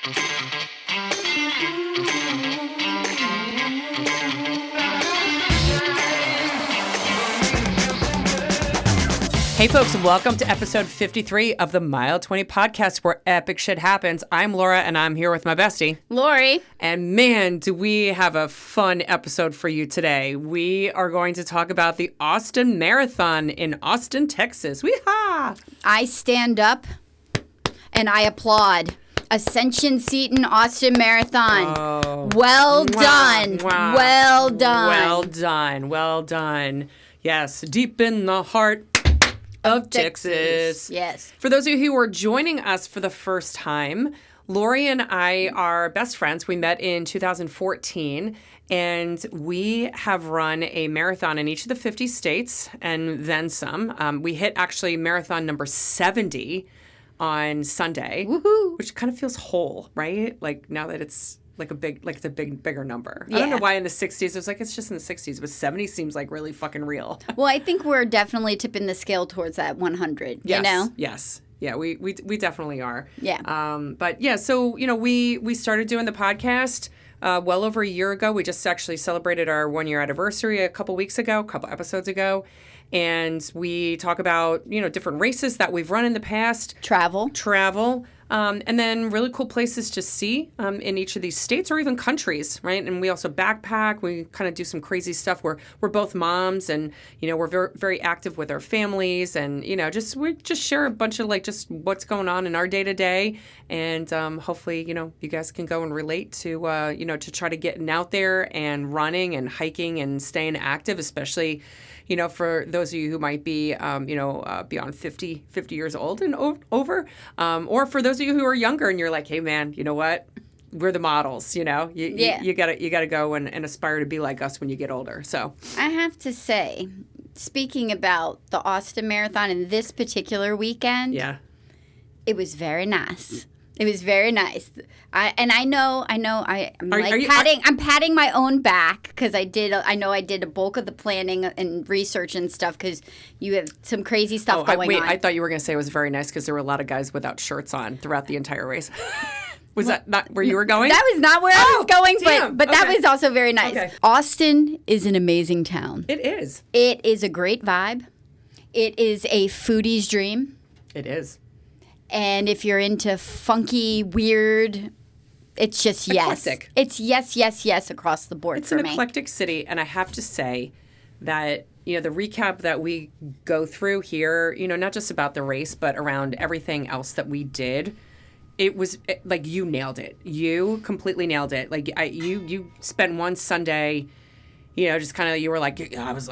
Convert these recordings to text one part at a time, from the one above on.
Hey folks, welcome to episode 53 of the Mile 20 podcast where epic shit happens. I'm Laura and I'm here with my bestie, Lori. And man, do we have a fun episode for you today. We are going to talk about the Austin Marathon in Austin, Texas. Wee-ha! I stand up and I applaud. Ascension Seton Austin Marathon. Oh. Well done. Wow. Well done. Well done. Well done. Yes, deep in the heart of Texas. Yes. For those of you who are joining us for the first time, Lori and I are best friends. We met in 2014, and we have run a marathon in each of the 50 states and then some. We hit actually marathon number 70 on Sunday, Woohoo. which kind of feels whole, right? Like now that it's like it's a bigger number. Yeah. I don't know why in the 60s, it was like, it's just in the 60s, but 70 seems like really fucking real. Well, I think we're definitely tipping the scale towards that 100, Yes, you know? Yes. Yeah, we definitely are. Yeah. But yeah, so, you know, we started doing the podcast well over a year ago. We just actually celebrated our 1-year anniversary a couple episodes ago. And we talk about, you know, different races that we've run in the past. Travel. And then really cool places to see in each of these states or even countries, right? And we also backpack. We kind of do some crazy stuff. We're both moms, and you know we're very, very active with our families, and you know we just share a bunch of like just what's going on in our day to day, and hopefully you know you guys can go and relate to you know to try to getting out there and running and hiking and staying active, especially. You know, for those of you who might be, you know, beyond 50 years old and over, or for those of you who are younger and you're like, hey, man, you know what? We're the models, you know? You gotta go and aspire to be like us when you get older. So I have to say, speaking about the Austin Marathon in this particular weekend, yeah, it was very nice. It was very nice. I'm patting my own back because I did a bulk of the planning and research and stuff because you have some crazy stuff going on. I thought you were going to say it was very nice because there were a lot of guys without shirts on throughout the entire race. Was that not where you were going? That was not where I was going, damn. but that was also very nice. Okay. Austin is an amazing town. It is. It is a great vibe. It is a foodie's dream. It is. And if you're into funky, weird, it's just yes. Eclectic. It's yes across the board for me. It's an eclectic city, and I have to say that, you know, the recap that we go through here, you know, not just about the race, but around everything else that we did, it was like you nailed it. You completely nailed it. Like you spent one Sunday, you know, just kind of, you were like, I was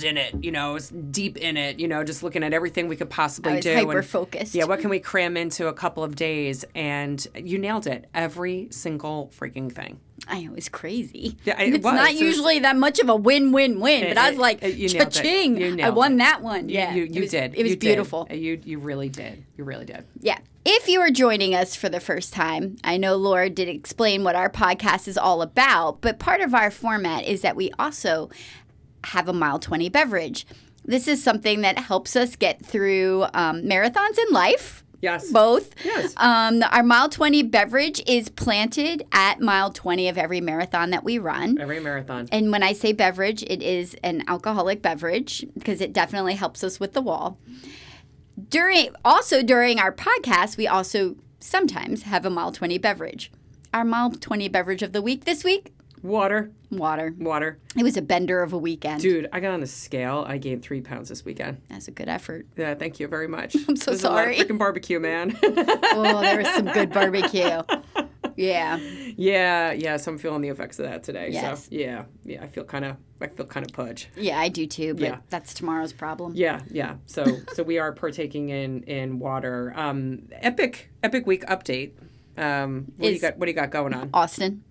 in it, you know, I was deep in it, you know, just looking at everything we could possibly do. I was hyper-focused. Yeah, what can we cram into a couple of days? And you nailed it. Every single freaking thing. I know, it's crazy. Yeah, it's not usually that much of a win-win-win, but I was like, cha-ching, I won that one. Yeah, you did. It was beautiful. You really did. You really did. Yeah. If you are joining us for the first time, I know Laura did explain what our podcast is all about, but part of our format is that we also have a Mile 20 beverage. This is something that helps us get through marathons in life. Yes. Both. Yes. Our Mile 20 beverage is planted at Mile 20 of every marathon that we run. Every marathon. And when I say beverage, it is an alcoholic beverage because it definitely helps us with the wall. During our podcast, we also sometimes have a Mile 20 beverage. Our Mile 20 beverage of the week this week? Water. It was a bender of a weekend. Dude, I got on the scale. I gained 3 pounds this weekend. That's a good effort. Yeah, thank you very much. I'm so There's sorry. A lot of freaking barbecue, man. Oh, there was some good barbecue. Yeah. Yeah. So I'm feeling the effects of that today. Yes. So yeah. I feel kind of pudge. Yeah, I do too. But Yeah. that's tomorrow's problem. Yeah. So we are partaking in water. Epic week update. What do you got going on? Austin.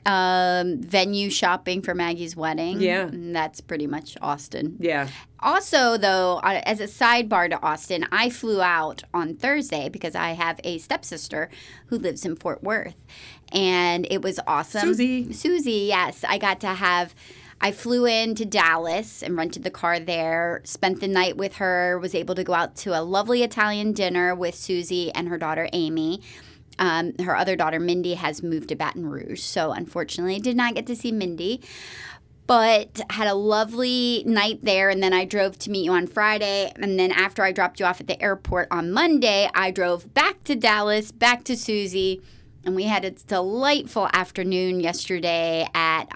Venue shopping for Maggie's wedding. Yeah. And that's pretty much Austin. Yeah. Also, though, as a sidebar to Austin, I flew out on Thursday because I have a stepsister who lives in Fort Worth. And it was awesome. Susie, yes. I got to have I flew into Dallas and rented the car there, spent the night with her, was able to go out to a lovely Italian dinner with Susie and her daughter Amy. Her other daughter, Mindy, has moved to Baton Rouge, so unfortunately did not get to see Mindy. But had a lovely night there, and then I drove to meet you on Friday. And then after I dropped you off at the airport on Monday, I drove back to Dallas, back to Susie, and we had a delightful afternoon yesterday at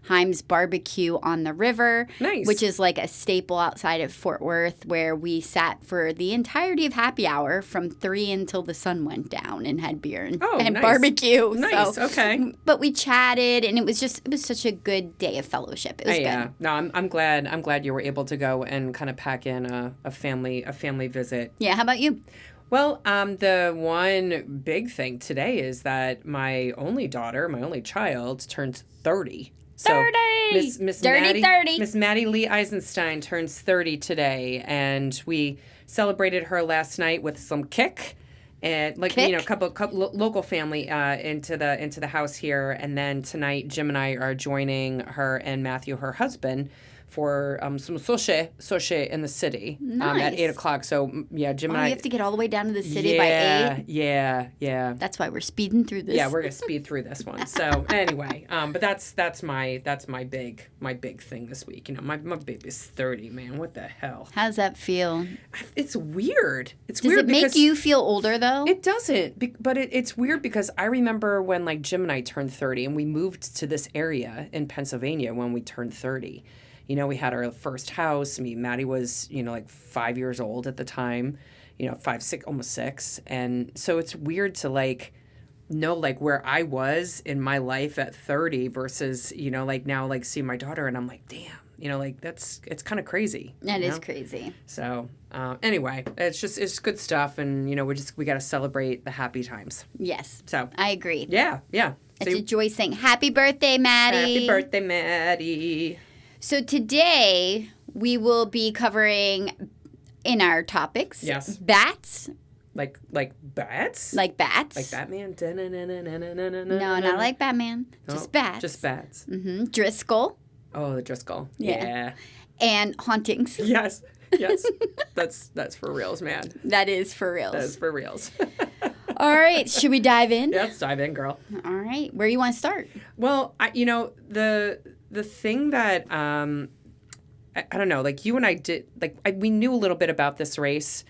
Heim's Barbecue on the River, Nice. which is like a staple outside of Fort Worth, where we sat for the entirety of happy hour from 3 until the sun went down and had beer and nice. barbecue. Nice. So, Okay. but we chatted, and it was such a good day of fellowship. It was good. Yeah. No, I'm glad you were able to go and kind of pack in a family visit. Yeah, how about you? Well, the one big thing today is that my only daughter, my only child, turns 30. So 30! Miss Dirty Maddie, 30. Miss Maddie Lee Eisenstein turns 30 today, and we celebrated her last night with some kick. And a couple local family into the house here, and then tonight Jim and I are joining her and Matthew, her husband, for some sushi in the city at 8:00. So yeah, Jim and I. You have to get all the way down to the city by 8. Yeah. That's why we're speeding through this. Yeah, we're gonna speed through this one. So anyway, but that's my big thing this week. You know, my baby's 30, man. What the hell? How does that feel? It's weird. It's Does weird it make because you feel older though? it doesn't, but it's weird because I remember when Jim and I turned 30 and we moved to this area in Pennsylvania when we turned 30. You know, we had our first house. Maddie was, 5 years old at the time, 5, 6, almost 6. And so it's weird to know where I was in my life at 30 versus, now see my daughter and I'm like, damn, it's kind of crazy. That is crazy. So anyway, it's good stuff. And, we got to celebrate the happy times. Yes. So I agree. Yeah. It's a joy saying, happy birthday, Maddie. Happy birthday, Maddie. So today we will be covering in our topics. Yes. Bats. Like bats? Like bats. Like Batman? No, not like Batman. Just bats. Just bats. Mm-hmm. Driscoll. Oh, the Driskill. Yeah. And hauntings. Yes. That's for reals, man. That is for reals. That is for reals. All right. Should we dive in? Yeah, let's dive in, girl. All right. Where do you want to start? Well, the thing that I don't know, you and I did, we knew a little bit about this race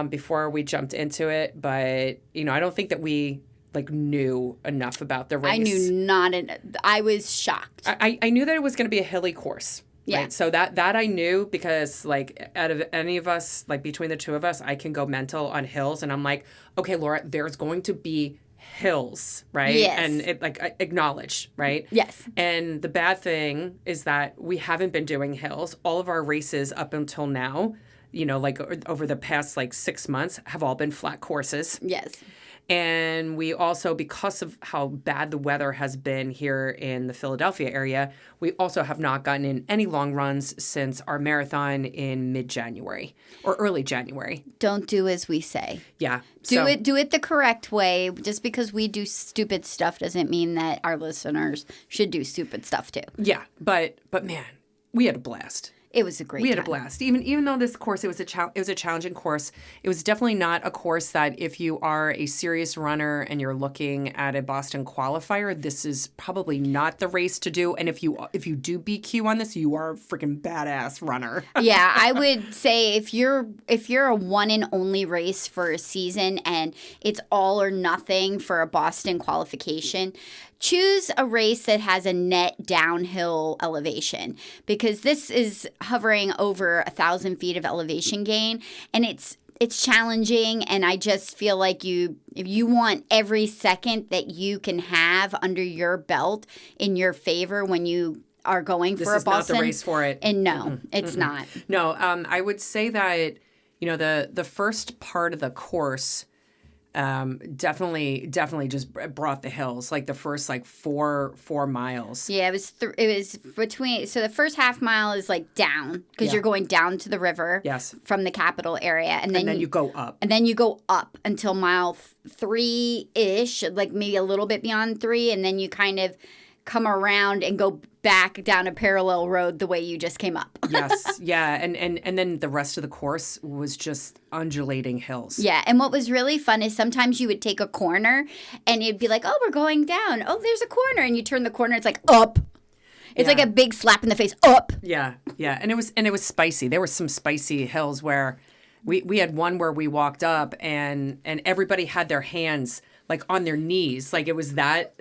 before we jumped into it, but I don't think that we knew enough about the race. I knew not. I was shocked. I knew that it was going to be a hilly course. Yeah. Right? So that I knew because out of any of us, between the two of us, I can go mental on hills, and I'm like, okay, Laura, there's going to be hills, right? Yes. And it acknowledge, right? Yes. And the bad thing is that we haven't been doing hills. All of our races up until now, over the past 6 months have all been flat courses. Yes. And we also, because of how bad the weather has been here in the Philadelphia area, we also have not gotten in any long runs since our marathon in mid-January or early January. Don't do as we say. Yeah. Do it the correct way. Just because we do stupid stuff doesn't mean that our listeners should do stupid stuff too. Yeah, but man, we had a blast. It was a great time. We had a blast. Even though this course, it was a challenging course. It was definitely not a course that if you are a serious runner and you're looking at a Boston qualifier, this is probably not the race to do. And if you do BQ on this, you are a freaking badass runner. Yeah, I would say if you're a one and only race for a season and it's all or nothing for a Boston qualification, choose a race that has a net downhill elevation, because this is hovering over 1,000 feet of elevation gain, and it's challenging. And I just feel like if you want every second that you can have under your belt in your favor when you are going for a Boston, this is not the race for it. And no, it's not. No, I would say that the first part of the course. Definitely just brought the hills, the first 4 miles. Yeah, it was between. So the first half mile is down because you're going down to the river. Yes. From the capital area, and then you go up. And then you go up until mile 3-ish, maybe a little bit beyond 3, and then you kind of come around and go back down a parallel road the way you just came up. Yes. Yeah. And then the rest of the course was just undulating hills. Yeah. And what was really fun is sometimes you would take a corner and you'd be like, oh, we're going down. Oh, there's a corner. And you turn the corner. It's like up. It's like a big slap in the face. Up. Yeah. Yeah. And it was spicy. There were some spicy hills where we had one where we walked up and everybody had their hands like on their knees. Like it was that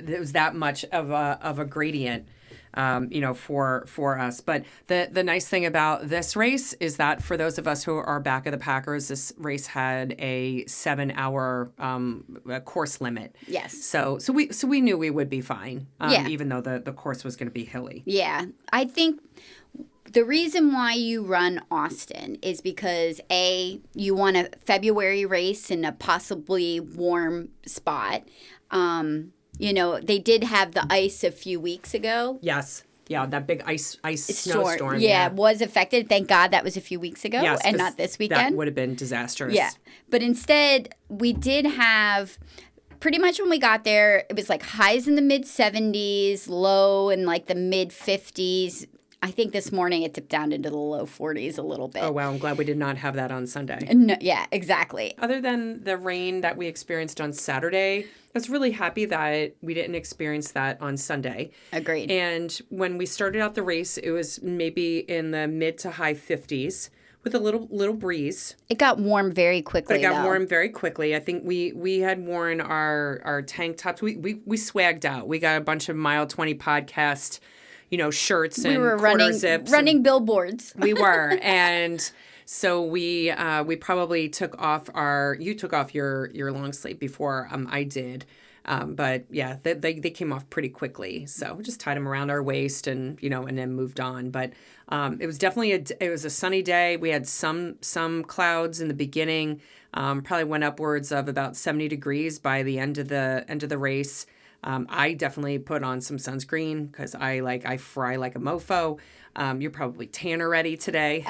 much of a gradient. For us. But the nice thing about this race is that for those of us who are back of the Packers, this race had a 7-hour course limit. Yes. So we knew we would be fine, even though the course was going to be hilly. Yeah. I think the reason why you run Austin is because, A, you want a February race in a possibly warm spot. They did have the ice a few weeks ago. Yes. Yeah, that big ice snowstorm. Yeah, was affected. Thank God that was a few weeks ago and not this weekend. That would have been disastrous. Yeah. But instead, we did have pretty much when we got there, it was like highs in the mid 70s, low in like the mid 50s. I think this morning it dipped down into the low 40s a little bit. Oh, wow. I'm glad we did not have that on Sunday. No, yeah, exactly. Other than the rain that we experienced on Saturday, I was really happy that we didn't experience that on Sunday. Agreed. And when we started out the race, it was maybe in the mid to high 50s with a little breeze. It got warm very quickly, It got warm very quickly. I think we had worn our tank tops. We swagged out. We got a bunch of Mile 20 podcast shirts and quarter zips. Running billboards. We were. And so we probably took off your long sleeve before I did. But yeah, they came off pretty quickly. So we just tied them around our waist and then moved on. But it was definitely it was a sunny day. We had some clouds in the beginning, probably went upwards of about 70 degrees by the end of the race. I definitely put on some sunscreen because I fry like a mofo. You're probably tan already today.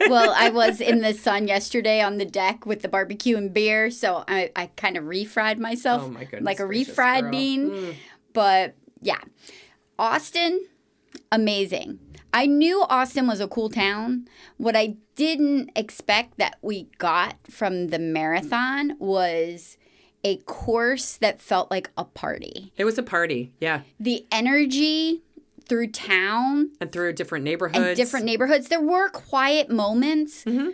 Well, I was in the sun yesterday on the deck with the barbecue and beer, so I kind of refried myself. Oh my goodness, like a gracious, refried girl. bean. But yeah, Austin, amazing. I knew Austin was a cool town. What I didn't expect that we got from the marathon was a course that felt like a party. It was a party, yeah. The energy through town. And through different neighborhoods. There were quiet moments. Mm-hmm.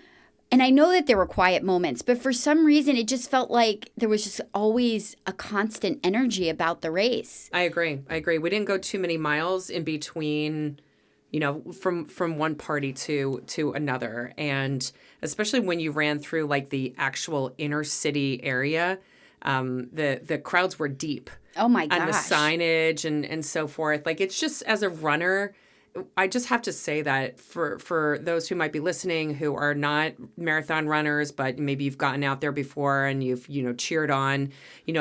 And I know that there were quiet moments, but for some reason, it just felt like there was just always a constant energy about the race. I agree. We didn't go too many miles in between, from one party to another. And especially when you ran through like the actual inner city area, the crowds were deep. Oh my gosh. And the signage and so forth. Like it's just as a runner, I just have to say that for those who might be listening who are not marathon runners, but maybe you've gotten out there before and you've, cheered on,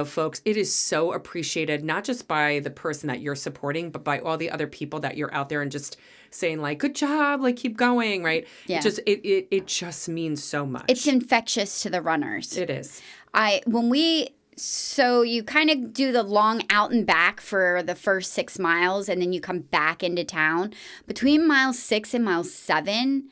folks, it is so appreciated, not just by the person that you're supporting, but by all the other people that you're out there and just saying like, good job, like keep going, right? Yeah. It just means so much. It's infectious to the runners. It is. So you kind of do the long out and back for the first 6 miles, and then you come back into town. Between mile 6 and mile 7,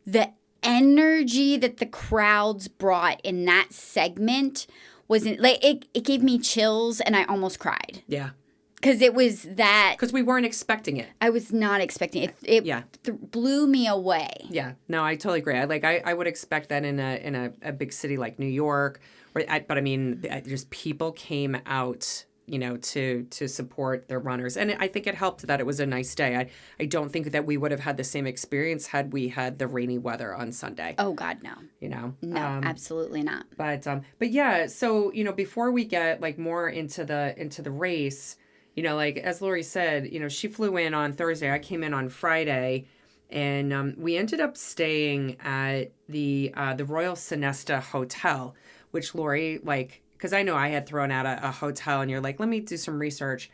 the energy that the crowds brought in that segment it gave me chills, and I almost cried. Yeah. Because it was that. Because we weren't expecting it. I was not expecting it. It blew me away. Yeah. No, I totally agree. I would expect that in a big city like New York. But I mean, just people came out, to support their runners. And I think it helped that it was a nice day. I don't think that we would have had the same experience had we had the rainy weather on Sunday. Oh, God, no. No, absolutely not. But yeah, so, before we get like more into the race, like as Lori said, she flew in on Thursday. I came in on Friday. And we ended up staying at the Royal Sonesta Hotel, which Lori, because I know I had thrown out a hotel, and you're like, let me do some research.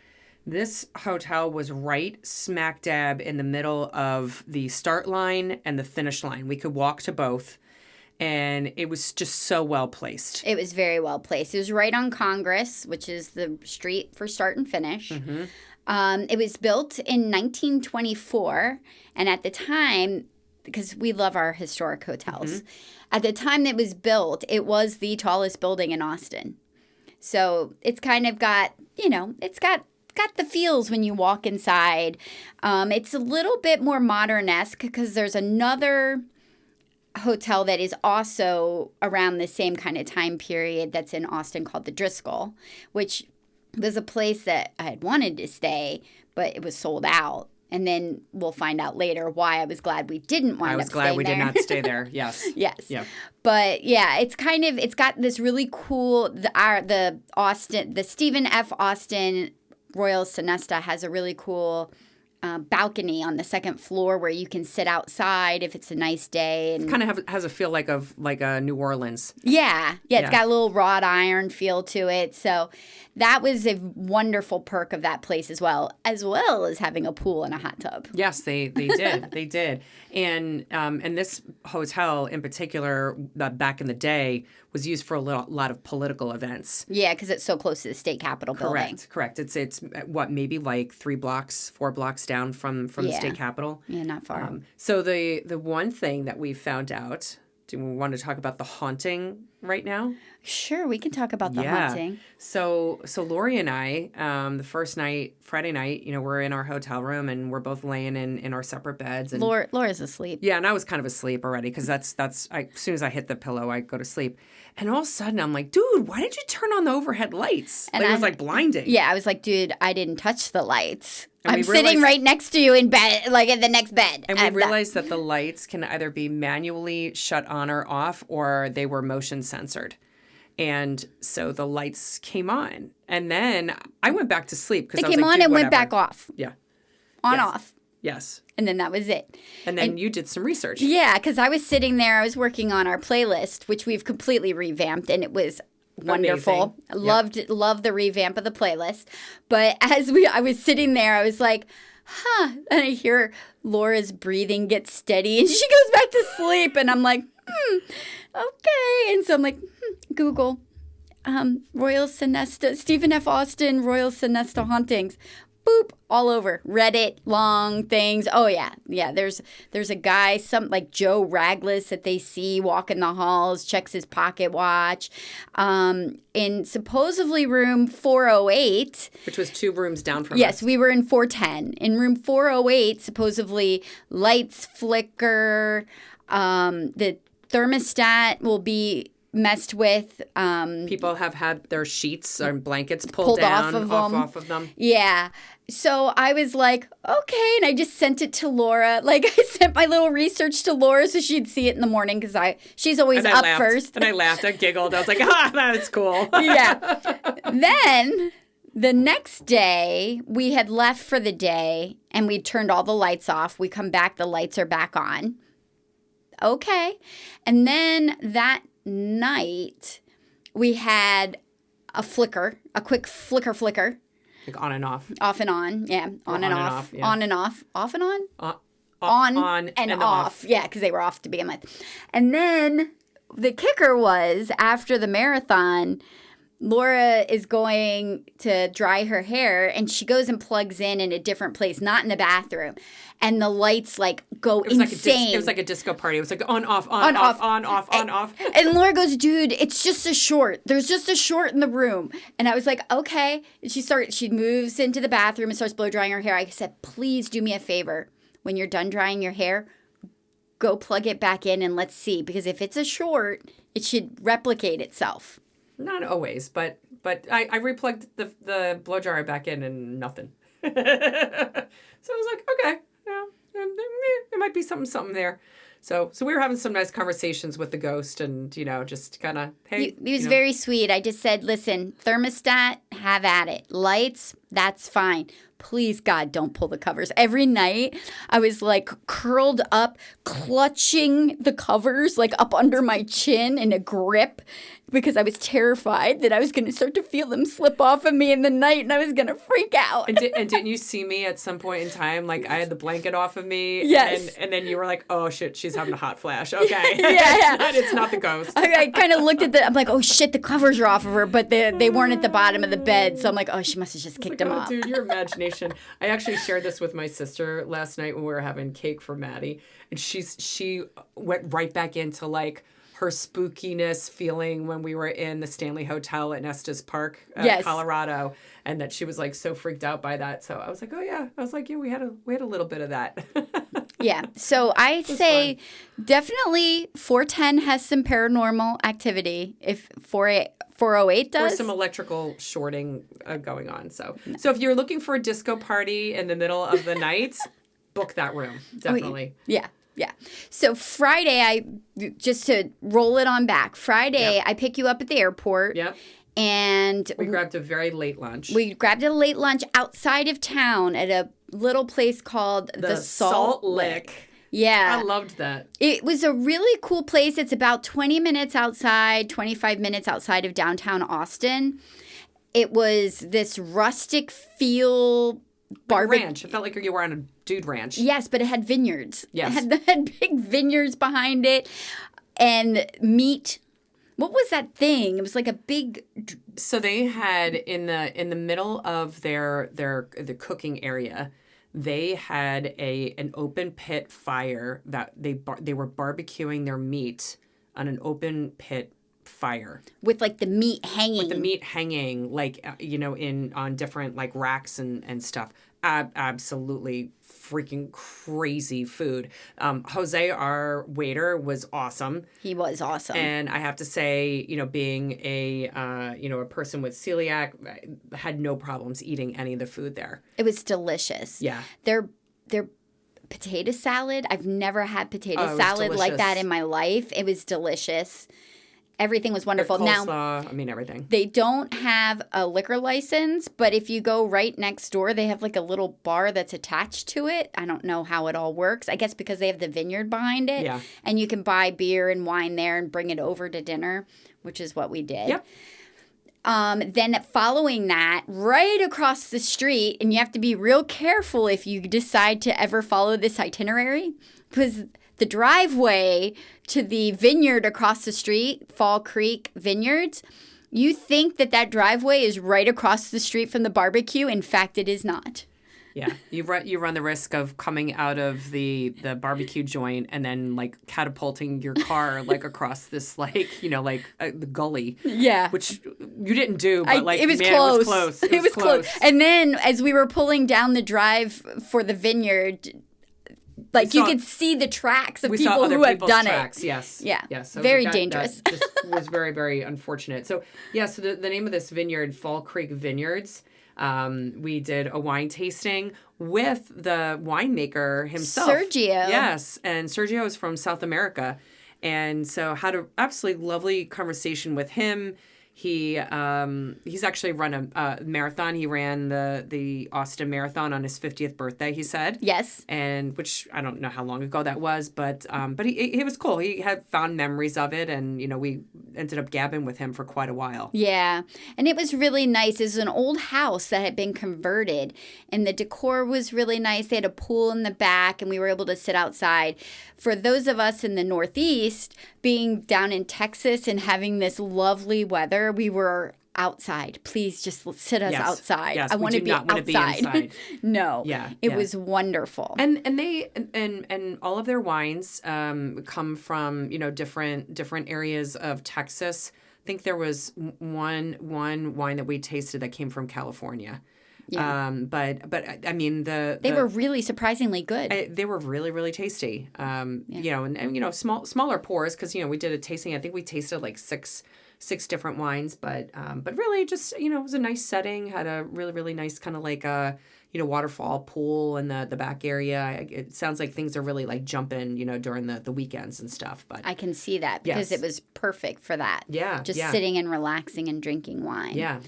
This hotel was right smack dab in the middle of the start line and the finish line. We could walk to both. and it was just so well placed. It was very well placed. It was right on Congress, which is the street for start and finish. It was built in 1924, and at the time, because we love our historic hotels, at the time it was built, it was the tallest building in Austin. So it's kind of got, it's got the feels when you walk inside. It's a little bit more modern-esque because there's another hotel that is also around the same kind of time period that's in Austin called the Driskill, which was a place that I had wanted to stay, but it was sold out. And then we'll find out later why I was glad we didn't wind up staying there. I was glad we did not stay there. Yes. Yes. Yeah. But yeah, it's got this really cool, the Stephen F. Austin Royal Sonesta has a really cool balcony on the second floor where you can sit outside if it's a nice day. And it kind of has a feel like a New Orleans. Yeah. It's got a little wrought iron feel to it. So that was a wonderful perk of that place as well as having a pool and a hot tub. Yes, they did. They did. And this hotel in particular, back in the day, was used for a lot of political events. Yeah, because it's so close to the state capitol building. Correct. It's what, maybe like 4 blocks down from the state capitol. Yeah, not far. So the one thing that we found out, do we want to talk about the haunting right now? Sure, we can talk about the haunting. So Lori and I, the first night, Friday night, we're in our hotel room and we're both laying in our separate beds. And Laura's asleep. Yeah, and I was kind of asleep already because that's as soon as I hit the pillow, I go to sleep. And all of a sudden, I'm like, dude, why did you turn on the overhead lights? And it was like blinding. Yeah, I was like, dude, I didn't touch the lights. I'm sitting right next to you in bed, like in the next bed. And we realized that the lights can either be manually shut on or off, or they were motion censored. And so the lights came on. And then I went back to sleep. They came on and went back off. Yeah. Off. Yes. And then that was it. And then you did some research. Yeah, because I was sitting there, I was working on our playlist, which we've completely revamped, and it was wonderful. Amazing. Loved the revamp of the playlist. But I was sitting there, I was like, and I hear Laura's breathing get steady, and she goes back to sleep, and I'm like, okay. And so I'm like, Google, Royal Sonesta, Stephen F. Austin, Royal Sonesta hauntings. Boop, all over. Reddit, long things. Oh, yeah. Yeah, there's a guy, like Joe Raglis that they see walking the halls, checks his pocket watch. In supposedly room 408. Which was 2 rooms down from us. Yes, we were in 410. In room 408, supposedly lights flicker. The thermostat will be messed with. People have had their sheets or blankets pulled down off of them. Yeah. So I was like, okay. And I just sent it to Laura. Like, I sent my little research to Laura so she'd see it in the morning because she's always up first. And I laughed. I giggled. I was like, that's cool. Yeah. Then the next day, we had left for the day and we turned all the lights off. We come back, the lights are back on. Okay. And then that night, we had a quick flicker. Like on and off. Off and on, yeah. On and off. Yeah. On and off. Off and on? On and off. Yeah, because they were off to begin with. And then the kicker was, after the marathon, Laura is going to dry her hair, and she goes and plugs in a different place, not in the bathroom. And the lights, go insane. It was like a disco party. It was like on, off, on, off, on, off, on, off. And Laura goes, dude, it's just a short. There's just a short in the room. And I was like, okay. And she moves into the bathroom and starts blow drying her hair. I said, please do me a favor. When you're done drying your hair, go plug it back in and let's see. Because if it's a short, it should replicate itself. Not always, but I replugged the blow dryer back in and nothing. So I was like, okay, yeah, there might be something there. So we were having some nice conversations with the ghost, and just kind of, hey. He was very sweet. I just said, listen, thermostat, have at it. Lights, that's fine. Please, God, don't pull the covers. Every night, I was curled up, clutching the covers up under my chin in a grip. because I was terrified that I was going to start to feel them slip off of me in the night and I was going to freak out. And didn't you see me at some point in time? Like, I had the blanket off of me. Yes. And then you were like, oh, shit, she's having a hot flash. Okay. It's not the ghost. I kind of looked at I'm like, oh, shit, the covers are off of her, but they weren't at the bottom of the bed. So I'm like, oh, she must have just kicked them off. Dude, your imagination. I actually shared this with my sister last night when we were having cake for Maddie. And she went right back into, like, her spookiness feeling when we were in the Stanley Hotel at Estes Park, Colorado, and that she was like so freaked out by that. So I was like, oh yeah, we had a little bit of that. Yeah. So I say definitely 410 has some paranormal activity. If 408 does, or some electrical shorting going on. So if you're looking for a disco party in the middle of the night, book that room definitely. Oh, yeah. Yeah. So Friday, just to roll it on back, Friday, I pick you up at the airport. Yep. And we grabbed a very late lunch. We grabbed a late lunch outside of town at a little place called the Salt Lick. Yeah. I loved that. It was a really cool place. It's about 20 minutes outside, 25 minutes outside of downtown Austin. It was this rustic feel ranch. It felt like you were on a dude ranch. Yes, but it had vineyards. Yes. It had big vineyards behind it and meat. What was that thing? It was like a big. So they had in the middle of the cooking area, they had an open pit fire that they were barbecuing their meat on an open pit fire with like the meat hanging. Like on different like racks and stuff. Absolutely freaking crazy food. Jose, our waiter, was awesome. He was awesome. And I have to say, being a person with celiac, I had no problems eating any of the food there. It was delicious. Yeah. Their potato salad, I've never had potato salad like that in my life. It was delicious. Everything was wonderful. Now, everything. They don't have a liquor license, but if you go right next door, they have like a little bar that's attached to it. I don't know how it all works. I guess because they have the vineyard behind it. Yeah. And you can buy beer and wine there and bring it over to dinner, which is what we did. Yep. Then following that, right across the street, and you have to be real careful if you decide to ever follow this itinerary, because the driveway to the vineyard across the street, Fall Creek Vineyards, you think that driveway is right across the street from the barbecue. In fact, it is not. Yeah, you run the risk of coming out of the barbecue joint and then like catapulting your car like across this the gully. Yeah, which you didn't do, but it was close. It was close. And then as we were pulling down the drive for the vineyard, you could see the tracks of people who have done tracks. it. Yes. Yeah. Yes. So very dangerous. That just was very, very unfortunate. So, so the name of this vineyard, Fall Creek Vineyards, we did a wine tasting with the winemaker himself. Sergio. Yes. And Sergio is from South America. And so had an absolutely lovely conversation with him. He's actually run a marathon. He ran the Austin Marathon on his 50th birthday, he said. Yes. And which I don't know how long ago that was, but he was cool. He had fond memories of it, and we ended up gabbing with him for quite a while. Yeah. And it was really nice. It was an old house that had been converted, and the decor was really nice. They had a pool in the back, and we were able to sit outside. For those of us in the Northeast, being down in Texas and having this lovely weather, we were outside. Please just sit us outside. Yes, I want to be outside. No. Yeah. It was wonderful. And they and all of their wines come from, different areas of Texas. I think there was one wine that we tasted that came from California. Yeah. But I mean they were really surprisingly good. They were really, really tasty. And smaller pours because we did a tasting. I think we tasted like six different wines, but really just it was a nice setting. Had a really, really nice kind of like a waterfall pool in the back area. It sounds like things are really like jumping during the weekends and stuff. But I can see that because it was perfect for that. Yeah, just sitting and relaxing and drinking wine. Yeah.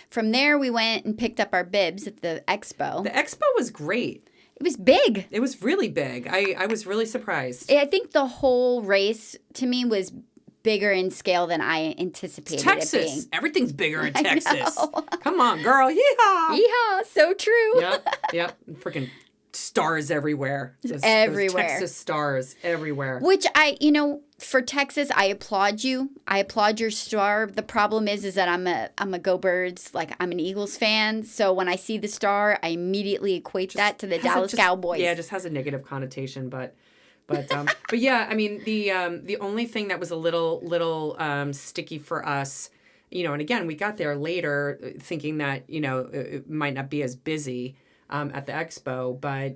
From there, we went and picked up our bibs at the expo. The expo was great. It was big. It was really big. I was really surprised. I think the whole race to me was bigger in scale than I anticipated Texas. it being. Everything's bigger in Texas. know. Come on, girl. Yeehaw. Yeehaw, so true. Yep. Freaking stars everywhere. Those everywhere. Texas stars everywhere. Which for Texas, I applaud you. I applaud your star. The problem is that I'm a Go Birds, like I'm an Eagles fan. So when I see the star, I immediately equate that to the Dallas Cowboys. Yeah, it just has a negative connotation, but yeah, I mean the only thing that was a little sticky for us, and again we got there later thinking that it might not be as busy at the expo, but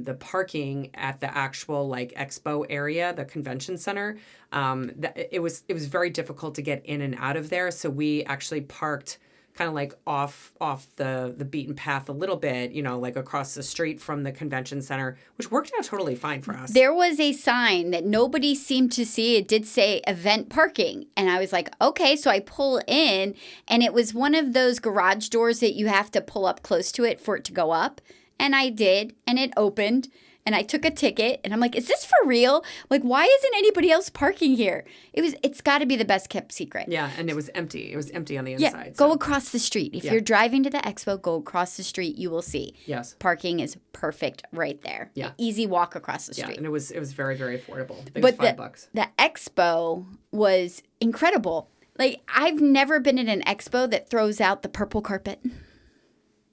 the parking at the actual like expo area, the convention center, it was very difficult to get in and out of there. So we actually parked kind of like off the beaten path a little bit, like across the street from the convention center, which worked out totally fine for us. There was a sign that nobody seemed to see. It did say event parking. And I was like, okay, so I pull in and it was one of those garage doors that you have to pull up close to it for it to go up. And I did, and it opened. And I took a ticket, and I'm like, is this for real? Like, why isn't anybody else parking here? It's got to be the best kept secret. Yeah, and it was empty. It was empty on the inside. Yeah, go across the street. If you're driving to the expo, go across the street. You will see. Yes. Parking is perfect right there. Yeah. Easy walk across the street. Yeah, and it was very, very affordable. I think it was $5. The expo was incredible. Like, I've never been in an expo that throws out the purple carpet.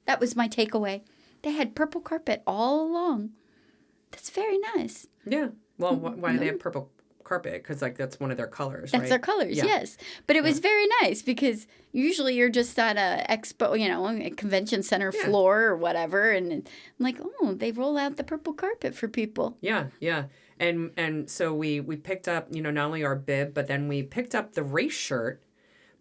That was my takeaway. They had purple carpet all along. That's very nice. Yeah. Well, why do they have purple carpet? Because that's one of their colors, right? That's their colors, yes. But it was very nice because usually you're just at a expo, a convention center floor or whatever. And I'm like, oh, they roll out the purple carpet for people. Yeah. And so we picked up, not only our bib, but then we picked up the race shirt.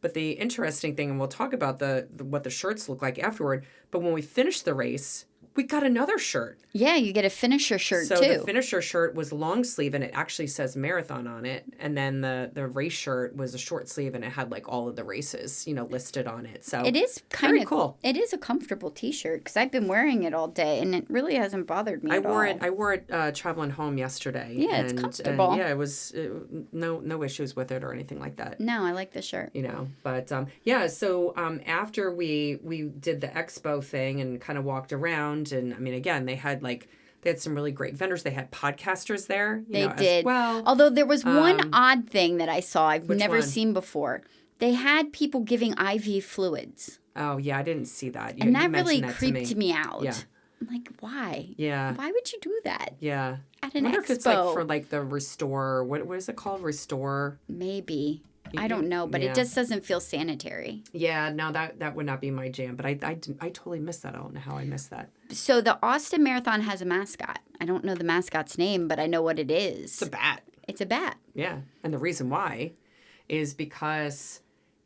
But the interesting thing, and we'll talk about what the shirts look like afterward, but when we finished the race, we got another shirt. Yeah, you get a finisher shirt, too. So the finisher shirt was long sleeve, and it actually says marathon on it. And then the race shirt was a short sleeve, and it had all of the races, listed on it. So it is kind of cool. It is a comfortable T-shirt because I've been wearing it all day, and it really hasn't bothered me at all. I wore it traveling home yesterday. Yeah, it's comfortable. And, yeah, it was no issues with it or anything like that. No, I like the shirt. But so after we did the expo thing and kind of walked around, and I mean, again, they had some really great vendors. They had podcasters there. They did. As well. Although there was one odd thing that I saw I've never one? seen before. They had people giving IV fluids. Oh, yeah, I didn't see that. And that really creeped me out. Yeah. I'm like, why? Yeah. Why would you do that? Yeah. At an expo. I wonder if it's for the Restore. What is it called? Restore? Maybe. I don't know, but it just doesn't feel sanitary. Yeah, no, that would not be my jam. But I totally missed that. I don't know how I missed that. So the Austin Marathon has a mascot. I don't know the mascot's name, but I know what it is. It's a bat. It's a bat. Yeah, and the reason why is because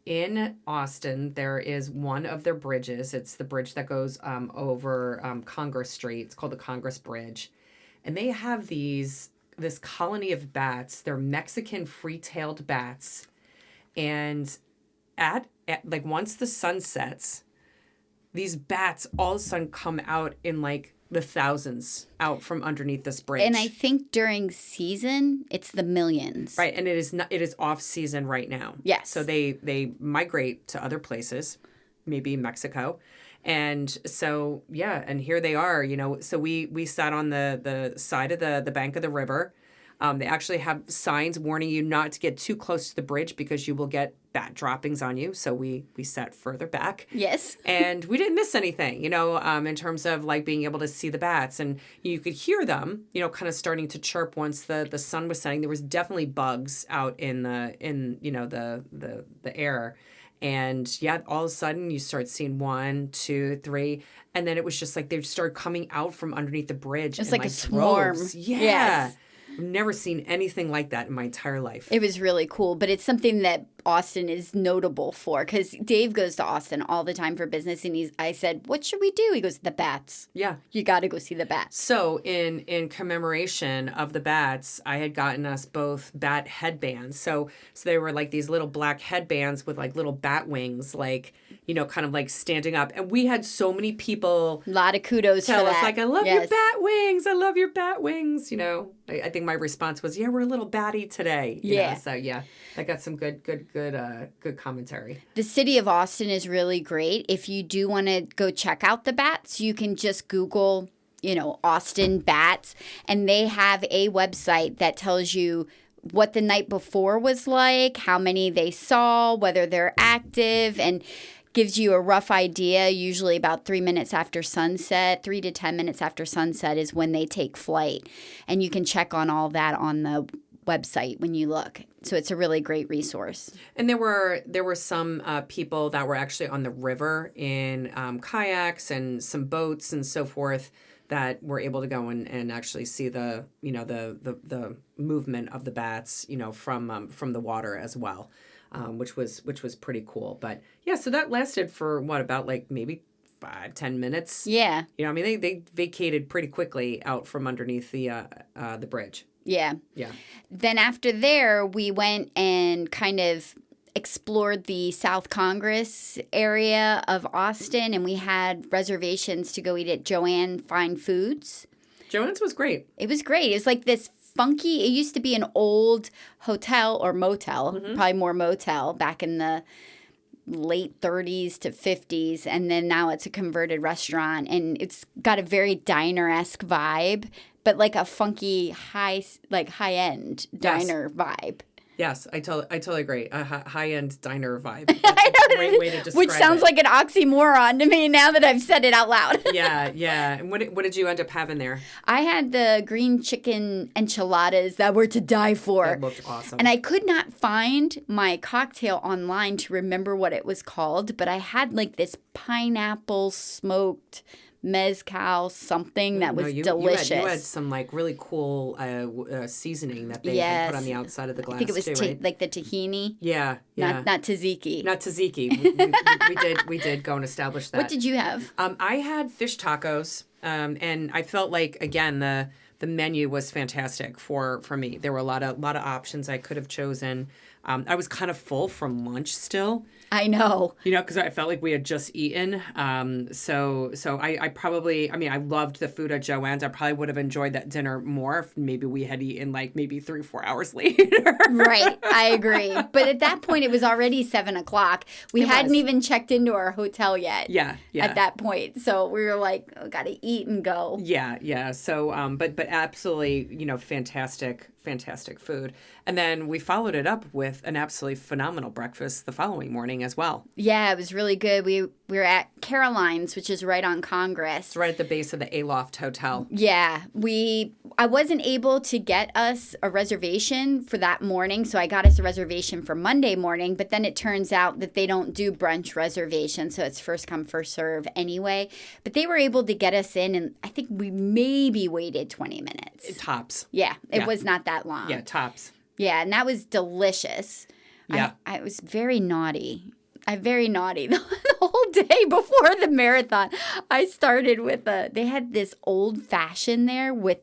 in Austin there is one of their bridges. It's the bridge that goes over Congress Street. It's called the Congress Bridge, and they have this colony of bats. They're Mexican free-tailed bats. And at once the sun sets, these bats all of a sudden come out in the thousands out from underneath this bridge. And I think during season, it's the millions. Right, and it is off season right now. Yes. So they migrate to other places, maybe Mexico. And so and here they are, so we sat on the side of the bank of the river. They actually have signs warning you not to get too close to the bridge because you will get bat droppings on you. So we sat further back. Yes. And we didn't miss anything, in terms of being able to see the bats. And you could hear them, kind of starting to chirp once the sun was setting. There was definitely bugs out in the air. And all of a sudden you start seeing 1, 2, 3. And then it was just they started coming out from underneath the bridge. It's like a swarm. Yeah. Yes. I've never seen anything like that in my entire life. It was really cool, but it's something that Austin is notable for because Dave goes to Austin all the time for business, and I said, "What should we do?" He goes, "The bats." Yeah, you got to go see the bats. So in commemoration of the bats, I had gotten us both bat headbands. So they were these little black headbands with little bat wings, kind of like standing up. And we had so many people A lot of kudos tell for us that. like, I love Yes. your bat wings. I love your bat wings. I think my response was, yeah, we're a little batty today. Yeah. So yeah, I got some good commentary. The city of Austin is really great. If you do want to go check out the bats, you can just Google, Austin bats, and they have a website that tells you what the night before was like, how many they saw, whether they're active, and gives you a rough idea. Usually about 3 minutes after sunset, 3 to 10 minutes after sunset is when they take flight. And you can check on all that on the website when you look. So it's a really great resource. And there were some people that were actually on the river in kayaks and some boats and so forth that were able to go and actually see the the movement of the bats from the water as well, which was pretty cool. But yeah, so that lasted for about like maybe 5-10 minutes. Yeah. They vacated pretty quickly out from underneath the bridge. Yeah. Yeah. Then after there, we went and kind of explored the South Congress area of Austin, and we had reservations to go eat at Joanne Fine Foods. Joanne's was great. It was great. It was like this funky, it used to be an old hotel or motel, probably more motel back in the late 30s to 50s, and then now it's a converted restaurant, and it's got a very diner-esque vibe, but like a funky high-end diner vibe. Yes, I totally agree. A high-end diner vibe. That's a great way to describe Which sounds it. like an oxymoron to me now that I've said it out loud. Yeah. And what did you end up having there? I had the green chicken enchiladas that were to die for. That looked awesome. And I could not find my cocktail online to remember what it was called, but I had like this pineapple smoked mezcal something that was delicious. You had some like really cool seasoning that they had put on the outside of the glass. I think it was too, right? like the tahini. Yeah. Not tzatziki. Not tzatziki. we did go and establish that. What did you have? I had fish tacos, and I felt like again the menu was fantastic for me. There were a lot of options I could have chosen. I was kind of full from lunch still. I know. Because I felt like we had just eaten. So I probably, I loved the food at Joanne's. I probably would have enjoyed that dinner more if maybe we had eaten like maybe 3 or 4 hours later. Right. I agree. But at that point, it was already 7:00. We hadn't even checked into our hotel yet. Yeah. At that point. So we were like, oh, got to eat and go. Yeah. So, but absolutely, fantastic food. And then we followed it up with an absolutely phenomenal breakfast the following morning as well. Yeah, it was really good. We were at Caroline's, which is right on Congress. It's right at the base of the Aloft Hotel. Yeah, I wasn't able to get us a reservation for that morning, so I got us a reservation for Monday morning, but then it turns out that they don't do brunch reservations, so it's first come, first serve anyway. But they were able to get us in, and I think we maybe waited 20 minutes. Tops. Yeah, it was not that long. Yeah, tops. Yeah, and that was delicious. Yeah. I was very naughty. The whole day before the marathon. I started with they had this old fashioned there with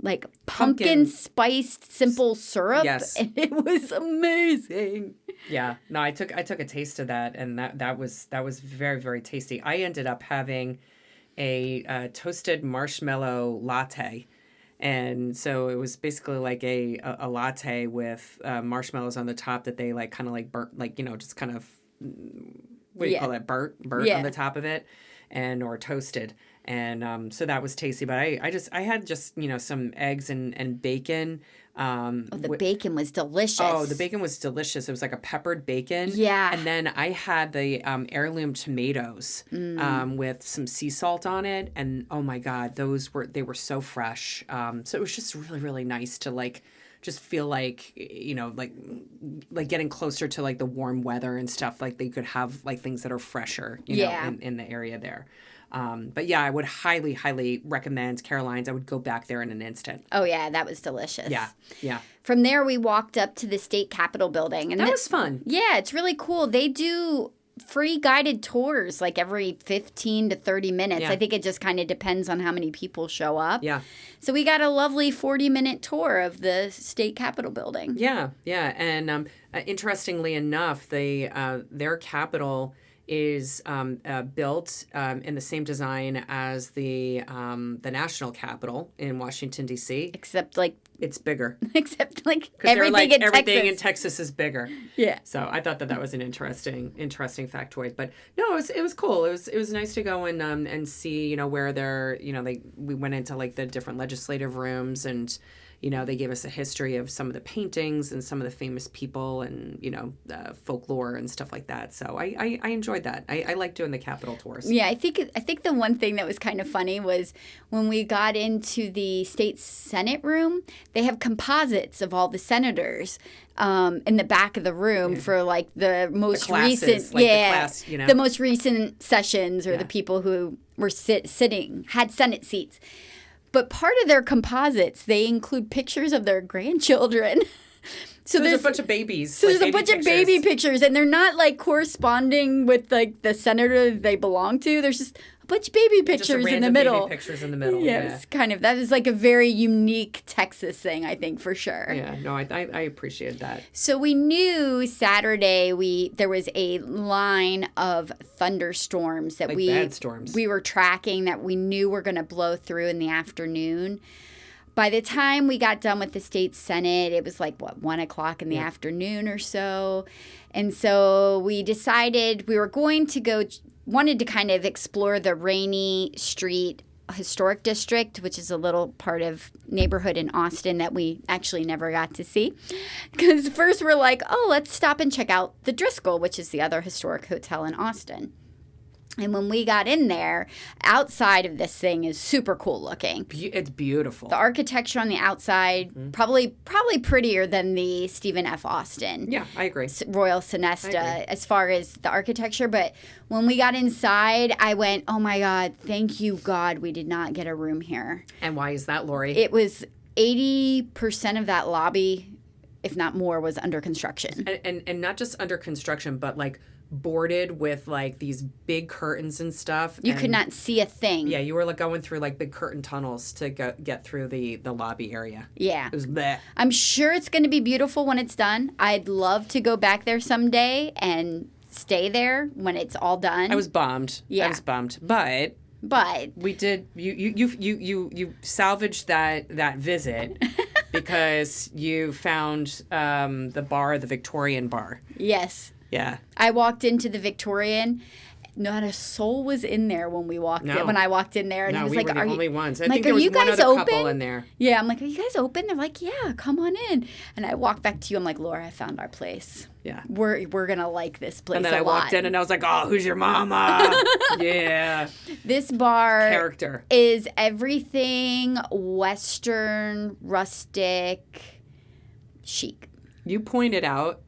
like pumpkin spiced simple syrup. Yes. And it was amazing. Yeah. No, I took a taste of that, and that was very, very tasty. I ended up having a toasted marshmallow latte. And so it was basically like a latte with marshmallows on the top that they like kind of like burnt, like, just kind of, what do you call that? Burnt on the top of it, or toasted. And so that was tasty. But I had just, some eggs and bacon. The bacon was delicious. Oh, the bacon was delicious. It was like a peppered bacon. Yeah. And then I had the heirloom tomatoes with some sea salt on it. And oh my God, they were so fresh. So it was just really, really nice to just feel like, like getting closer to like the warm weather and stuff. Like they could have like things that are fresher, in the area there. But yeah, I would highly, highly recommend Caroline's. I would go back there in an instant. Oh yeah, that was delicious. Yeah. From there, we walked up to the state capitol building, and that was fun. Yeah, it's really cool. They do free guided tours like every 15 to 30 minutes. Yeah. I think it just kind of depends on how many people show up. Yeah. So we got a lovely 40-minute tour of the state capitol building. Yeah. And interestingly enough, their capitol is built in the same design as the national Capitol in Washington, D.C. Except like it's bigger. Except like Everything Texas. in Texas is bigger. Yeah. So I thought that was an interesting factoid. But no, it was cool. It was nice to go and see, you know, where they're, you know, we went into like the different legislative rooms, and you know, they gave us a history of some of the paintings and some of the famous people, and you know, folklore and stuff like that. So I enjoyed that. I like doing the Capitol tours. Yeah, I think the one thing that was kind of funny was when we got into the state Senate room, they have composites of all the senators in the back of the room for like the most recent, the most recent sessions, or the people who were had Senate seats. But part of their composites, they include pictures of their grandchildren. So there's a bunch of babies. So there's a bunch of baby pictures, and they're not like corresponding with like the senator they belong to. There's just a bunch of baby pictures in the middle. Baby pictures in the middle. Yes, kind of. That is like a very unique Texas thing, I think, for sure. Yeah, no, I appreciate that. So we knew Saturday there was a line of thunderstorms that bad storms. We were tracking that we knew were going to blow through in the afternoon. By the time we got done with the state Senate, it was like, 1 o'clock in the afternoon or so. And so we decided we were going to wanted to kind of explore the Rainy Street Historic District, which is a little part of neighborhood in Austin that we actually never got to see. Because first we're like, let's stop and check out the Driskill, which is the other historic hotel in Austin. And when we got in there, outside of this thing is super cool looking. It's beautiful. The architecture on the outside, probably prettier than the Stephen F. Austin. Yeah, I agree. Royal Sonesta as far as the architecture. But when we got inside, I went, oh my God, thank you God we did not get a room here. And why is that, Lori? It was 80% of that lobby, if not more, was under construction. And not just under construction, but like boarded with like these big curtains and stuff. You could not see a thing. Yeah, you were like going through like big curtain tunnels to get through the lobby area. Yeah. It was bleh. I'm sure it's going to be beautiful when it's done. I'd love to go back there someday and stay there when it's all done. I was bummed. Yeah. I was bummed. But we did you salvaged that visit because you found the Victorian bar. Yes. Yeah. I walked into the Victorian. Not a soul was in there when we walked in. When I walked in there, and I was like, were the only ones. I like, think there was you guys one other open? couple in there. Yeah, I'm like, are you guys open? They're like, yeah, come on in. And I walked back to you. I'm like, Laura, I found our place. Yeah, we're gonna like this place. And then I walked in, and I was like, oh, who's your mama? Yeah. This bar character is everything Western, rustic, chic. You pointed out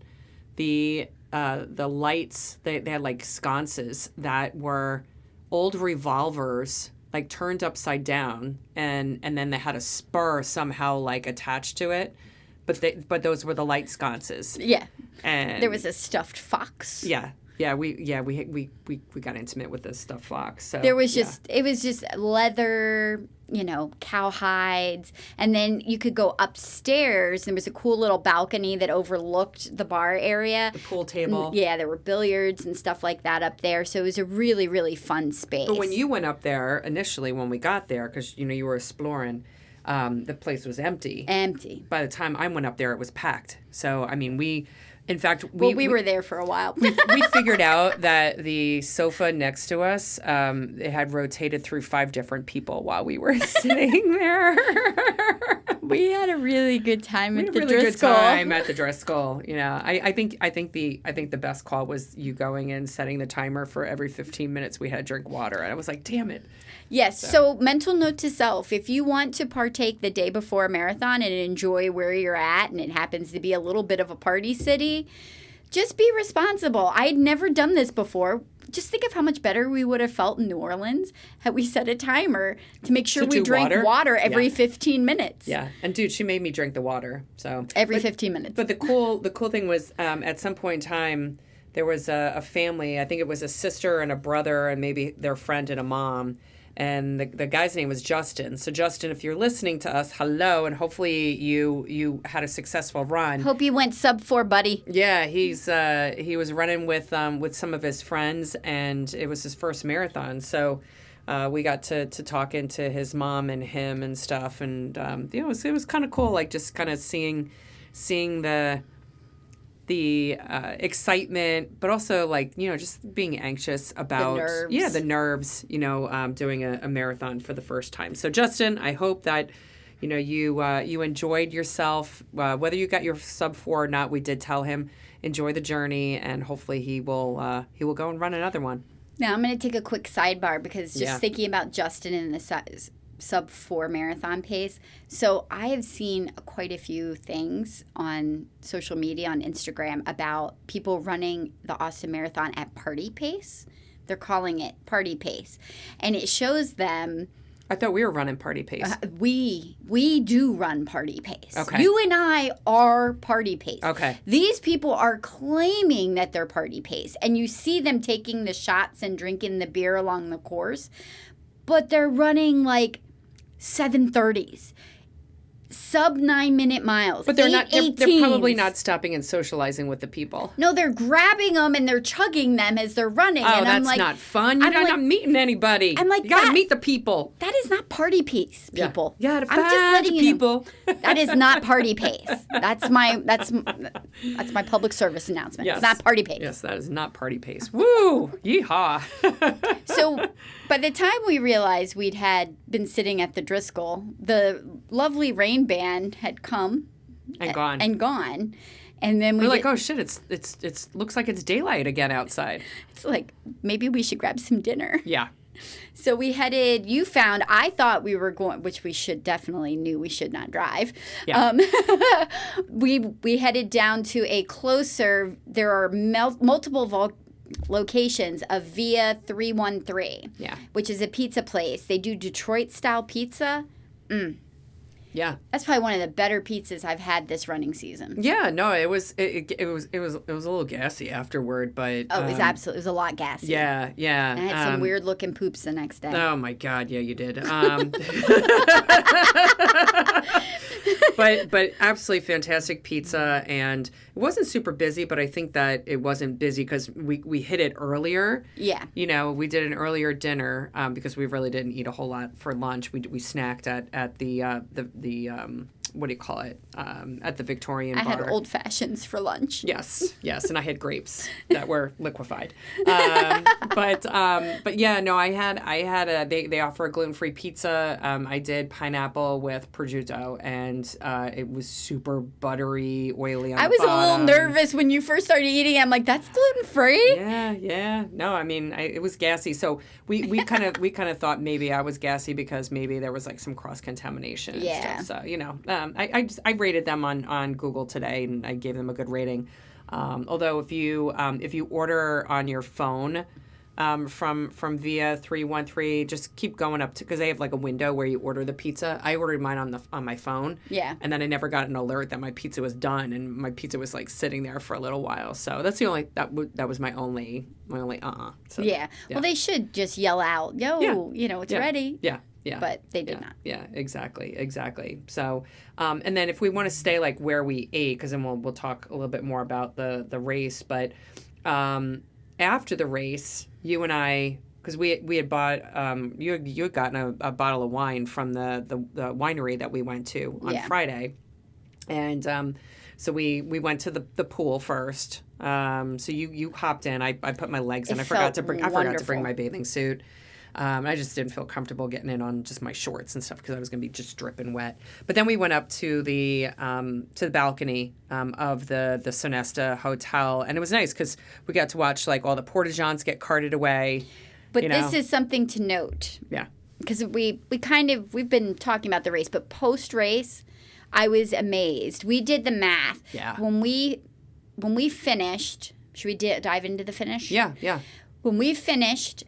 the lights. They had like sconces that were old revolvers, like turned upside down, and then they had a spur somehow like attached to it, but those were the light sconces. Yeah, and there was a stuffed fox. Yeah, we got intimate with the stuffed fox. So there was it was just leather, cow hides, and then you could go upstairs. There was a cool little balcony that overlooked the bar area. The pool table. Yeah, there were billiards and stuff like that up there. So it was a really, really fun space. But when you went up there initially, when we got there, because you were exploring, the place was empty. Empty. By the time I went up there, it was packed. So I mean, in fact, we were there for a while. we figured out that the sofa next to us, it had rotated through 5 different people while we were sitting there. We had a really good time at the Driskill. Good time at the Driskill. I think the best call was you going in, setting the timer for every 15 minutes we had to drink water, and I was like, damn it. Yes. So mental note to self: if you want to partake the day before a marathon and enjoy where you're at, and it happens to be a little bit of a party city, just be responsible. I had never done this before. Just think of how much better we would have felt in New Orleans had we set a timer to make sure we drank water every 15 minutes. Yeah. And dude, she made me drink the water. So every 15 minutes. But the cool thing was at some point in time there was a family, I think it was a sister and a brother and maybe their friend and a mom, And the guy's name was Justin. So Justin, if you're listening to us, hello, and hopefully you had a successful run. Hope you went sub 4, buddy. Yeah, he was running with some of his friends, and it was his first marathon. So we got to talk into his mom and him and stuff, and it was kind of cool, like just kind of seeing the excitement, but also like, just being anxious about the nerves, doing a marathon for the first time. So Justin, I hope that you enjoyed yourself, whether you got your sub 4 or not. We did tell him enjoy the journey, and hopefully he will go and run another one. Now I'm going to take a quick sidebar because just thinking about Justin and the sub 4 marathon pace. So I have seen quite a few things on social media, on Instagram, about people running the Austin Marathon at party pace. They're calling it party pace. And it shows them... I thought we were running party pace. We do run party pace. Okay. You and I are party pace. Okay. These people are claiming that they're party pace. And you see them taking the shots and drinking the beer along the course. But they're running like 7:30s, sub 9-minute miles. But they're not. They're probably not stopping and socializing with the people. No, they're grabbing them and they're chugging them as they're running. Oh, and that's I'm like, not fun. You're not meeting anybody. I'm like, you gotta meet the people. That is not party pace, people. Yeah, I'm just letting you people. That is not party pace. That's my public service announcement. Yes. It's not party pace. Yes, that is not party pace. Woo! Yeehaw! So by the time we realized we'd had been sitting at the Driskill, the lovely rain band had come and gone. And then we're like, oh shit! It's looks like it's daylight again outside. It's like maybe we should grab some dinner. Yeah. So we headed. I thought we were going, which we knew we should not drive. Yeah. We headed down to a closer. There are multiple locations of Via 313. Yeah. Which is a pizza place. They do Detroit style pizza. Yeah. That's probably one of the better pizzas I've had this running season. Yeah, no, it was a little gassy afterward, but it was a lot gassy. Yeah. And I had some weird looking poops the next day. Oh my God, yeah, you did. But absolutely fantastic pizza, and it wasn't super busy, but I think that it wasn't busy because we hit it earlier. Yeah. We did an earlier dinner because we really didn't eat a whole lot for lunch. We snacked at the what do you call it? At the Victorian bar. I had old fashions for lunch. Yes, and I had grapes that were liquefied. But yeah, no, I had they offer a gluten-free pizza. I did pineapple with prosciutto, and it was super buttery, oily on the bottom. A little nervous when you first started eating it. I'm like, that's gluten-free? Yeah. No, I mean, it was gassy. So we kind of thought maybe I was gassy because maybe there was like some cross-contamination and stuff. So, I rated them on Google today, and I gave them a good rating. Although if you order on your phone from Via 313, just keep going up to, because they have like a window where you order the pizza. I ordered mine on my phone. Yeah. And then I never got an alert that my pizza was done, and my pizza was like sitting there for a little while. So that's the only that was my only So, yeah. Well, they should just yell out, it's ready. Yeah. But they did not. Yeah, exactly. So, and then if we want to stay like where we ate, because then we'll talk a little bit more about the race. But after the race, you and I, because we had bought, you had gotten a bottle of wine from the winery that we went to on Friday, and so we went to the pool first. So you hopped in. I put my legs in. I forgot to bring my bathing suit. I just didn't feel comfortable getting in on just my shorts and stuff because I was going to be just dripping wet. But then we went up to the balcony of the Sonesta Hotel, and it was nice because we got to watch like all the porta-johns get carted away. But this is something to note. Yeah. Because we've been talking about the race, but post-race, I was amazed. We did the math. Yeah. When we finished, should we dive into the finish? Yeah. When we finished,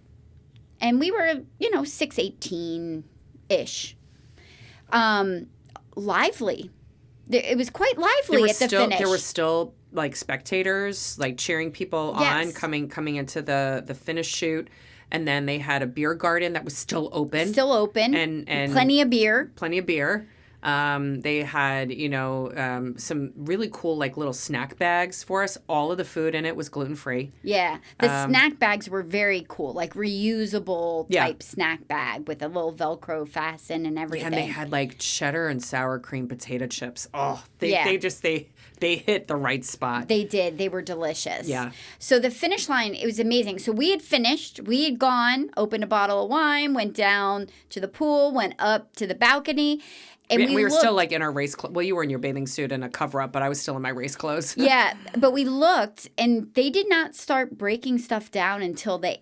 and we were, 6:18-ish. Lively. It was quite lively at the finish. There were still like spectators, like cheering people on, coming into the finish chute. And then they had a beer garden that was still open. Still open. And plenty of beer. Plenty of beer. They had, some really cool, like, little snack bags for us. All of the food in it was gluten-free. Yeah. The snack bags were very cool, like reusable type snack bag with a little Velcro fasten and everything. And they had, like, cheddar and sour cream potato chips. Oh, they hit the right spot. They did. They were delicious. Yeah. So the finish line, it was amazing. So we had finished. We had gone, opened a bottle of wine, went down to the pool, went up to the balcony. And we were still, like, in our race clothes. Well, you were in your bathing suit and a cover-up, but I was still in my race clothes. Yeah, but we looked, and they did not start breaking stuff down until the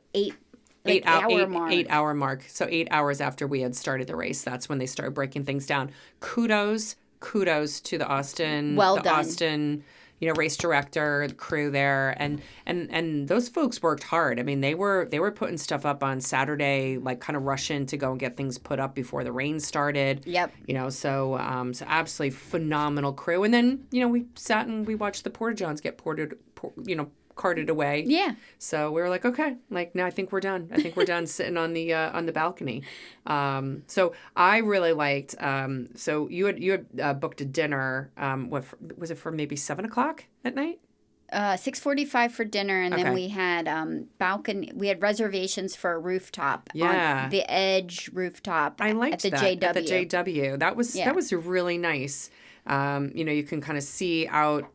8-hour mark. So 8 hours after we had started the race, that's when they started breaking things down. Kudos to the Austin. Austin, race director, the crew there, and those folks worked hard. I mean, they were putting stuff up on Saturday, like kind of rushing to go and get things put up before the rain started. Yep. So absolutely phenomenal crew. And then we sat and we watched the porta-johns get carted away. Yeah. So we were like, okay, like now I think we're done. I think we're done sitting on the balcony. So I really liked. So you had booked a dinner. Was it for maybe 7:00 at night? 6:45 for dinner, and then we had balcony. We had reservations for a rooftop. On the Edge rooftop. I liked at the JW. At the JW. That was really nice. You can kind of see out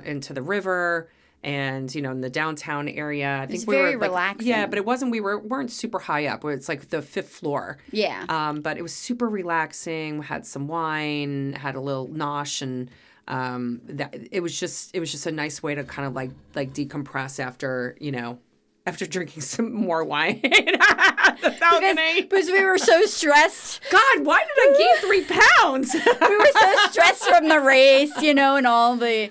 into the river. And in the downtown area, I think we were very relaxing. Yeah, but it wasn't. We weren't super high up. It's like the 5th floor. Yeah. But it was super relaxing. We had some wine, had a little nosh, and it was just a nice way to kind of like decompress after drinking some more wine. Because we were so stressed. God, why did I gain 3 pounds? We were so stressed from the race, and all the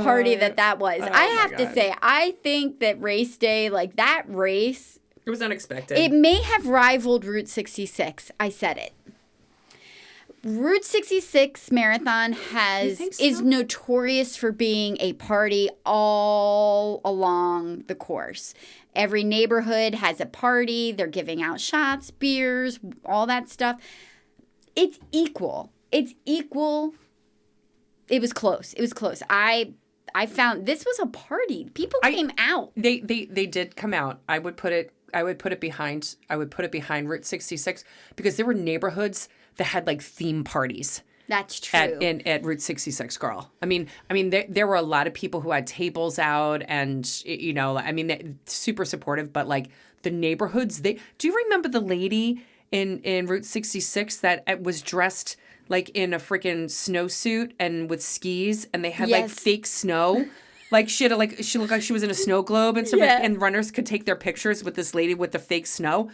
party that was. I have to say, I think that race day, like that race, it was unexpected. It may have rivaled Route 66. I said it. Route 66 Marathon is notorious for being a party all along the course. Every neighborhood has a party. They're giving out shots, beers, all that stuff. It's equal. It was close. I found this was a party. People came out. They did come out. I would put it behind Route 66 because there were neighborhoods that had like theme parties. That's true. At Route 66, girl. I mean, there were a lot of people who had tables out, and super supportive. But like the neighborhoods, do you remember the lady in Route 66 that was dressed like in a freaking snowsuit and with skis, and they had like fake snow? Like she looked like she was in a snow globe, and and runners could take their pictures with this lady with the fake snow.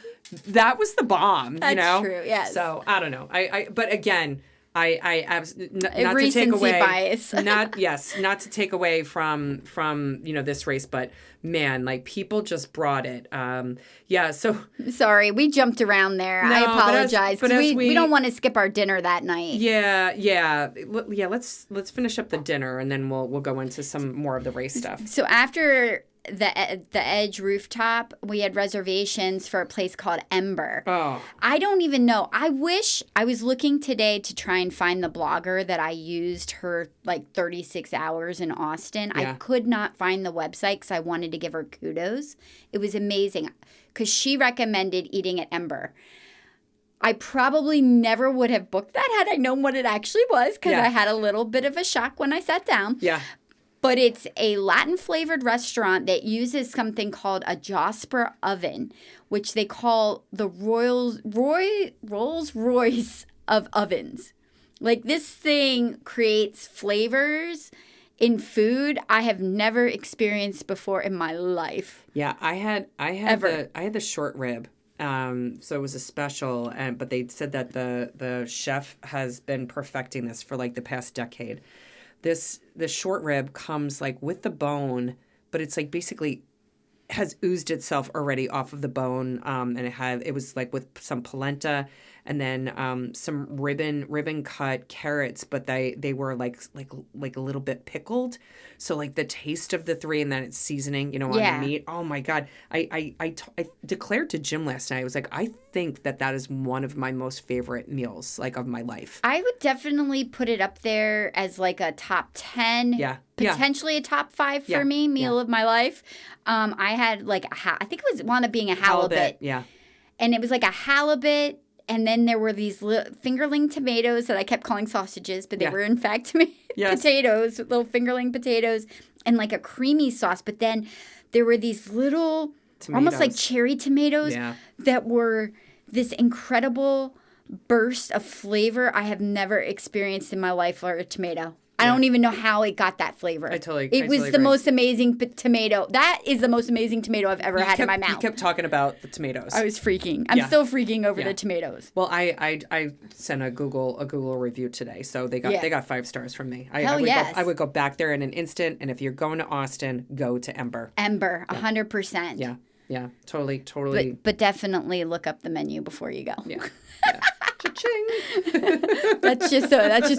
That was the bomb. That's true. Yes. So I don't know. But again. Not to take away bias. not to take away from this race, but man, like people just brought it. So sorry, we jumped around there. I apologize. We don't want to skip our dinner that night. Yeah. Let's finish up the dinner and then we'll go into some more of the race stuff. So after the Edge rooftop, we had reservations for a place called Ember. Oh. I don't even know. I wish I was looking today to try and find the blogger that I used her like 36 hours in Austin. Yeah. I could not find the website because I wanted to give her kudos. It was amazing because she recommended eating at Ember. I probably never would have booked that had I known what it actually was because I had a little bit of a shock when I sat down. Yeah. But it's a Latin-flavored restaurant that uses something called a Josper oven, which they call the Rolls-Royce of ovens. Like, this thing creates flavors in food I have never experienced before in my life. Yeah, I had the short rib. So it was a special, but they said that the chef has been perfecting this for like the past decade. The short rib comes like with the bone, but it's like basically has oozed itself already off of the bone. And it was like with some polenta and then some ribbon cut carrots, but they were like a little bit pickled. So like the taste of the three, and then it's seasoning, on the meat. Oh my God. I declared to Jim last night, I was like, I think that is one of my most favorite meals, like, of my life. I would definitely put it up there as like a top 10. Yeah. Potentially a top 5 for me, meal of my life. I had like I think it wound up being a halibut. Yeah. And it was like a halibut, and then there were these fingerling tomatoes that I kept calling sausages, but they were in fact potatoes, little fingerling potatoes, and like a creamy sauce. But then there were these little, almost like cherry tomatoes that were this incredible burst of flavor I have never experienced in my life for a tomato. I don't even know how it got that flavor. It was the most amazing tomato. That is the most amazing tomato I've ever had in my mouth. You kept talking about the tomatoes. I was freaking. I'm still freaking over the tomatoes. Well, I sent a Google review today, so they got 5 stars from me. I would go back there in an instant, and if you're going to Austin, go to Ember. 100%. Yeah, totally. But definitely look up the menu before you go. Yeah. Cha-ching. That's just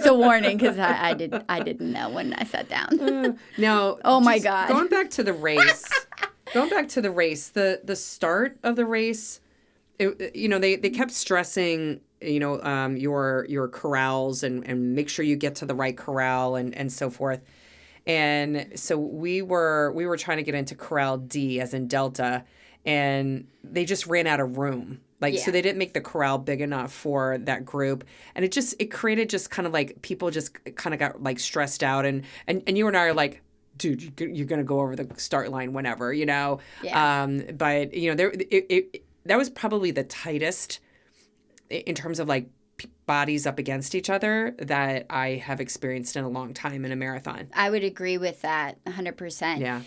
a warning, because I didn't know when I sat down. Now, oh my God. Going back to the race, the start of the race, they kept stressing, your corrals and make sure you get to the right corral and so forth. And so we were trying to get into Corral D, as in Delta, and they just ran out of room. So they didn't make the corral big enough for that group. And it created just kind of like, people just kind of got like stressed out. And you and I are like, dude, you're going to go over the start line whenever, Yeah. But, that was probably the tightest in terms of like bodies up against each other that I have experienced in a long time in a marathon. I would agree with that 100%. Yeah.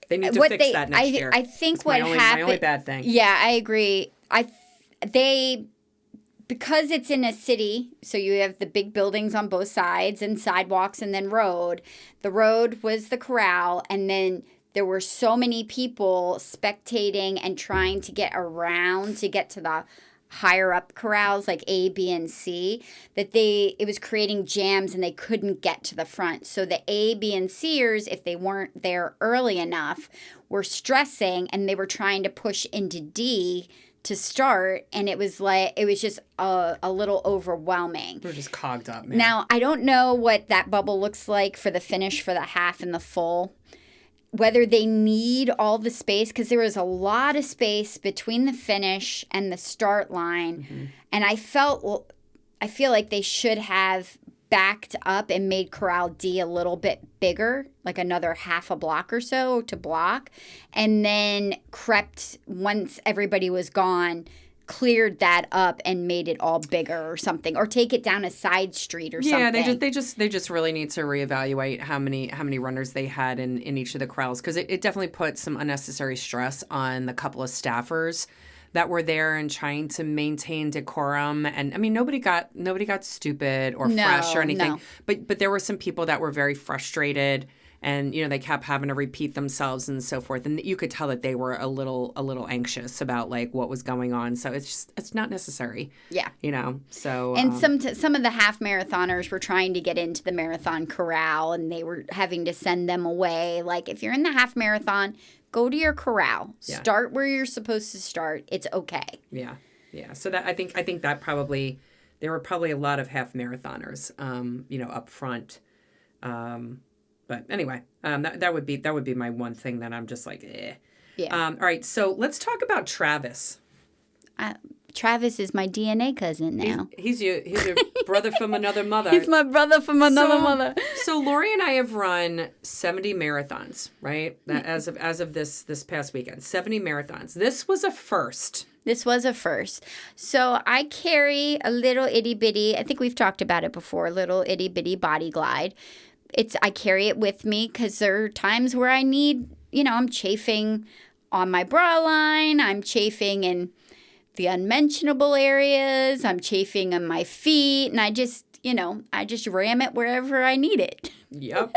They need to fix that next year. I think it's what happened... my only bad thing. Yeah, I agree. Because it's in a city, so you have the big buildings on both sides and sidewalks and then road. The road was the corral, and then there were so many people spectating and trying to get around to get to the higher up corrals like A, B, and C, that it was creating jams and they couldn't get to the front. So the A, B, and C'ers, if they weren't there early enough, were stressing, and they were trying to push into D to start, and it was just a little overwhelming. We're just cogged up, man. Now, I don't know what that bubble looks like for the finish, for the half and the full. Whether they need all the space, because there was a lot of space between the finish and the start line. Mm-hmm. And I feel like they should have backed up and made Corral D a little bit bigger, like another half a block or so to block, and then crept, once everybody was gone, cleared that up and made it all bigger or something, or take it down a side street or something. Yeah, they just really need to reevaluate how many runners they had in each of the corrals, because it definitely put some unnecessary stress on the couple of staffers that were there and trying to maintain decorum. And I mean, nobody got stupid or fresh or anything. No. But there were some people that were very frustrated, and they kept having to repeat themselves and so forth. And you could tell that they were a little anxious about like what was going on. So it's not necessary. Yeah. So and some of the half marathoners were trying to get into the marathon corral, and they were having to send them away. Like, if you're in the half marathon, go to your corral. Yeah. Start where you're supposed to start. It's okay. Yeah. So that I think that probably there were probably a lot of half marathoners, up front. But anyway, that would be my one thing that I'm just like, eh. Yeah. All right. So let's talk about Travis. Travis is my DNA cousin now. He's your brother from another mother. He's my brother from another mother. So Lori and I have run 70 marathons, right? As of this past weekend, 70 marathons. This was a first. So I carry a little itty bitty, I think we've talked about it before, little itty bitty Body Glide. I carry it with me because there are times where I need, I'm chafing on my bra line, I'm chafing in the unmentionable areas, I'm chafing on my feet, and I just ram it wherever I need it. Yep.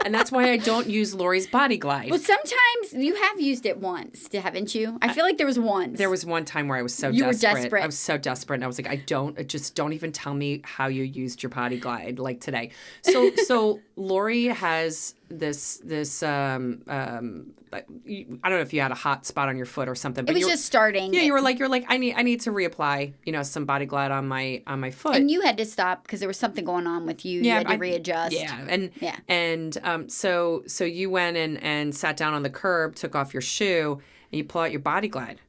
And that's why I don't use Lori's Body Glide. Well, sometimes you have used it once, haven't you? I feel like there was once. There was one time where I was so You were desperate. desperate. I was so desperate, and I was like, just don't even tell me how you used your Body Glide like today. So Lori has this I don't know if you had a hot spot on your foot or something. But it was just starting. Yeah, you're like I need to reapply, some Body Glide on my foot. And you had to stop because there was something going on with you. Yeah, you had to readjust. Yeah, and so you went and sat down on the curb, took off your shoe, and you pull out your Body Glide,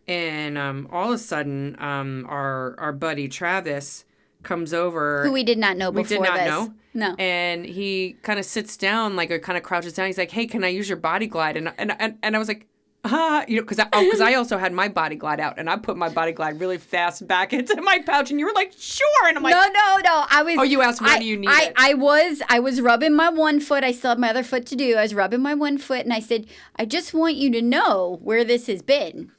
and all of a sudden, our buddy Travis comes over, who we did not know before. We did not this. know. No. And he kind of sits down, like, or kind of crouches down. He's like, "Hey, can I use your Body Glide?" And I was like, because I also had my Body Glide out, and I put my Body Glide really fast back into my pouch, and you were like, "Sure," and I'm like, No. I was. Oh, you asked, "When do you need it?" I was rubbing my one foot. I still have my other foot to do. I was rubbing my one foot, and I said, "I just want you to know where this has been."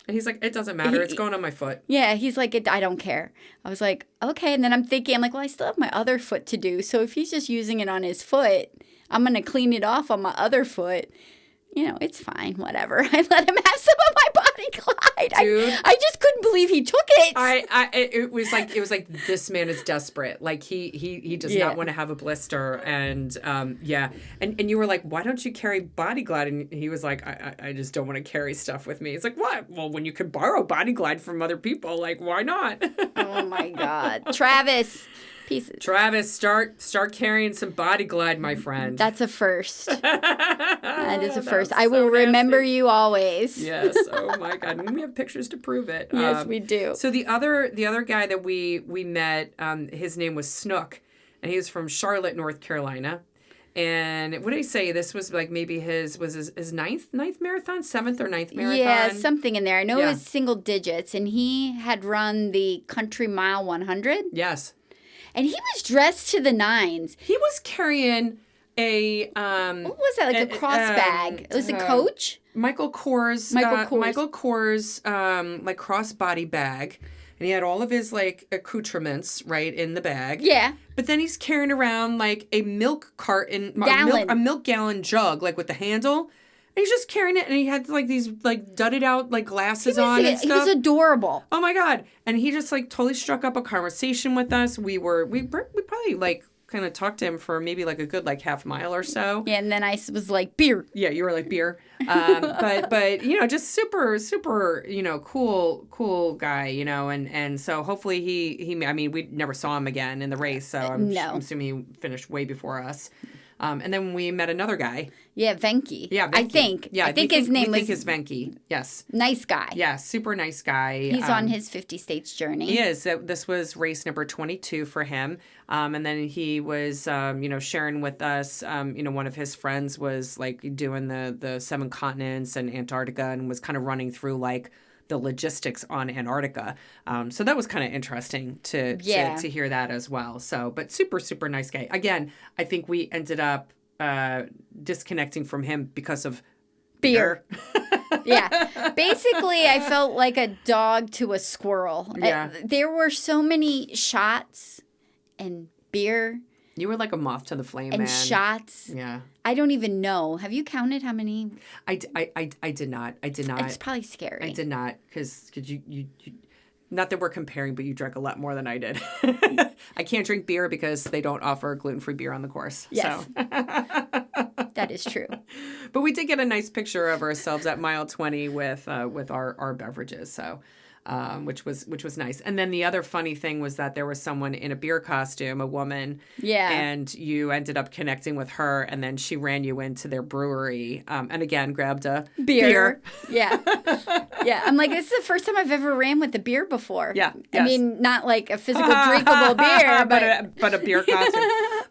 And he's like, "It doesn't matter. It's going on my foot." Yeah, he's like, I don't care. I was like, okay. And then I'm thinking, well, I still have my other foot to do. So if he's just using it on his foot, I'm going to clean it off on my other foot. It's fine, whatever. I let him have some of my Body Glide. Dude. I just couldn't believe he took it. It was like this man is desperate. Like he does not want to have a blister, and and you were like, "Why don't you carry Body Glide?" And he was like, I just don't want to carry stuff with me. It's like, what? Well, when you could borrow Body Glide from other people, like, why not? Oh my God, Travis. Pieces. Travis, start carrying some Body Glide, my friend. That's a first. That is a first. I will so remember you always. Yes. Oh my God. And we have pictures to prove it. Yes, we do. So the other guy that we met, his name was Snook, and he was from Charlotte, North Carolina. And what did he say? This was like maybe his ninth marathon, 7th or 9th marathon? Yeah, something in there. I know it was single digits, and he had run the Country Mile 100. Yes. And he was dressed to the nines. He was carrying a what was that, like a cross bag? It was a Coach? Michael Kors like crossbody bag. And he had all of his like accoutrements right in the bag. Yeah. But then he's carrying around like a milk carton, a milk gallon jug, like with the handle. And he's just carrying it, and he had like these like dudded out like glasses on and stuff. He was adorable. Oh my God! And he just like totally struck up a conversation with us. We probably like kind of talked to him for maybe like a good like half mile or so. Yeah, and then I was like, beer. Yeah, you were like beer. But just super cool guy, and so hopefully he I mean we never saw him again in the race, so I'm assuming he finished way before us. And then we met another guy. Yeah, Venky. Yeah, Venky. I think. Yeah, I think his name was. I think it's Venky. Yes. Nice guy. Yeah, super nice guy. He's on his 50 states journey. He is. This was race number 22 for him. And then he was, sharing with us. One of his friends was like doing the 7 continents and Antarctica, and was kind of running through like the logistics on Antarctica. So that was kind of interesting to hear that as well. So, but super, super nice guy. Again, I think we ended up disconnecting from him because of beer. Yeah. Basically, I felt like a dog to a squirrel. Yeah. There were so many shots and beer. You were like a moth to the flame, and man. shots. Yeah. I don't even know. Have you counted how many? I did not. It's probably scary. I did not, because you not that we're comparing, but you drank a lot more than I did. I can't drink beer because they don't offer gluten-free beer on the course. Yes. So. That is true. But we did get a nice picture of ourselves at mile 20 with our beverages. So. Which was nice. And then the other funny thing was that there was someone in a beer costume, a woman. Yeah. And you ended up connecting with her, and then she ran you into their brewery, and again grabbed a beer. Yeah. Yeah. I'm like, this is the first time I've ever ran with a beer before. Yeah. Yes. I mean, not like a physical drinkable beer, but a beer costume.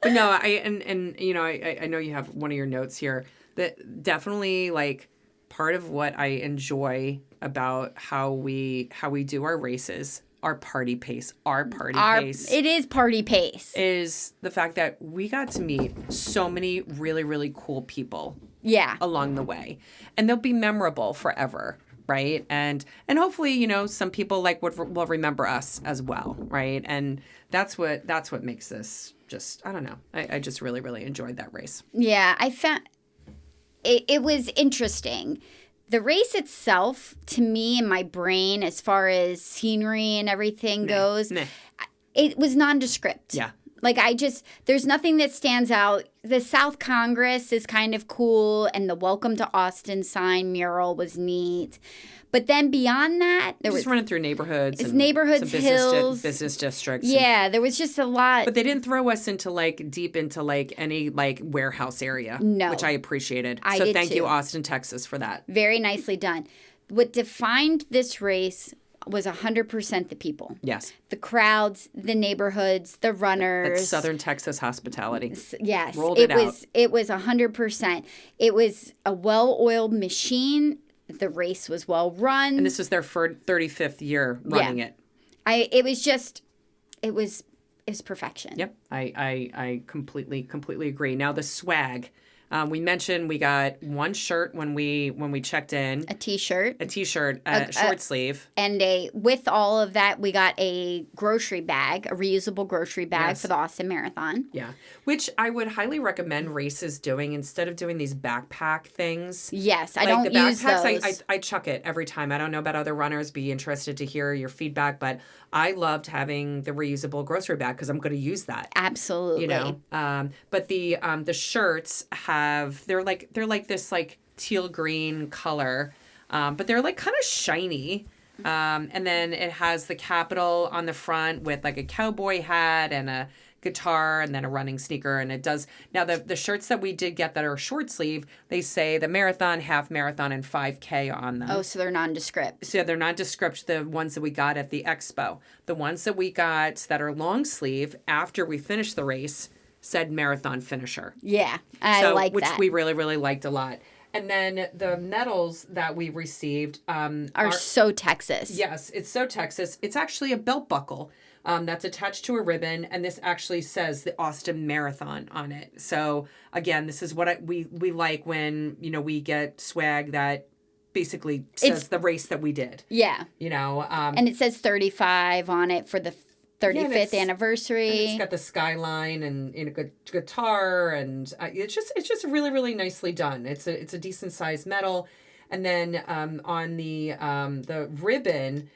But no, I know you have one of your notes here that definitely like part of what I enjoy about how we do our races, our party pace. It is party pace. Is the fact that we got to meet so many really, really cool people. Yeah. Along the way. And they'll be memorable forever, right? And hopefully, some people will remember us as well, right? And that's what makes this just, I don't know. I just really, really enjoyed that race. Yeah, I found it was interesting. The race itself, to me in my brain, as far as scenery and everything goes, it was nondescript. Yeah. Like there's nothing that stands out. The South Congress is kind of cool, and the Welcome to Austin sign mural was neat. But then beyond that, there was running through neighborhoods, some hills, hills, business districts. Yeah, there was just a lot. But they didn't throw us into deep into any warehouse area. No, which I appreciated. I so did thank too. you, Austin, Texas, for that. Very nicely done. What defined this race was 100% the people. Yes. The crowds, the neighborhoods, the runners. That's Southern Texas hospitality. Yes. Rolled it out. It was 100%. It was a well-oiled machine. The race was well run. And this was their 35th year running it. It was perfection. Yep. I completely agree. Now the swag. We mentioned we got one shirt when we checked in. A t-shirt. Short sleeve. And with all of that, we got a grocery bag, a reusable grocery bag for the Austin Marathon. Yeah. Which I would highly recommend races doing instead of doing these backpack things. Yes, I don't use those. I chuck it every time. I don't know about other runners. Be interested to hear your feedback, but I loved having the reusable grocery bag because I'm going to use that. Absolutely. But the shirts they're like this teal green color, but they're kind of shiny. And then it has the Capitol on the front with a cowboy hat and a guitar and then a running sneaker. And it does now the shirts that we did get that are short sleeve, they say the marathon, half marathon, and 5K on them. Oh, so they're nondescript. So they're nondescript, the ones that we got at the expo. The ones that we got that are long sleeve after we finished the race said marathon finisher. Yeah, I like which that. Which we really, really liked a lot. And then the medals that we received are so Texas. Yes, it's so Texas. It's actually a belt buckle that's attached to a ribbon, and this actually says the Austin Marathon on it. So again, this is what we like when we get swag that basically says the race that we did. Yeah. And it says 35 on it for the 35th anniversary. And it's got the skyline and a good guitar, and it's just really, really nicely done. It's a decent sized medal, and then on the ribbon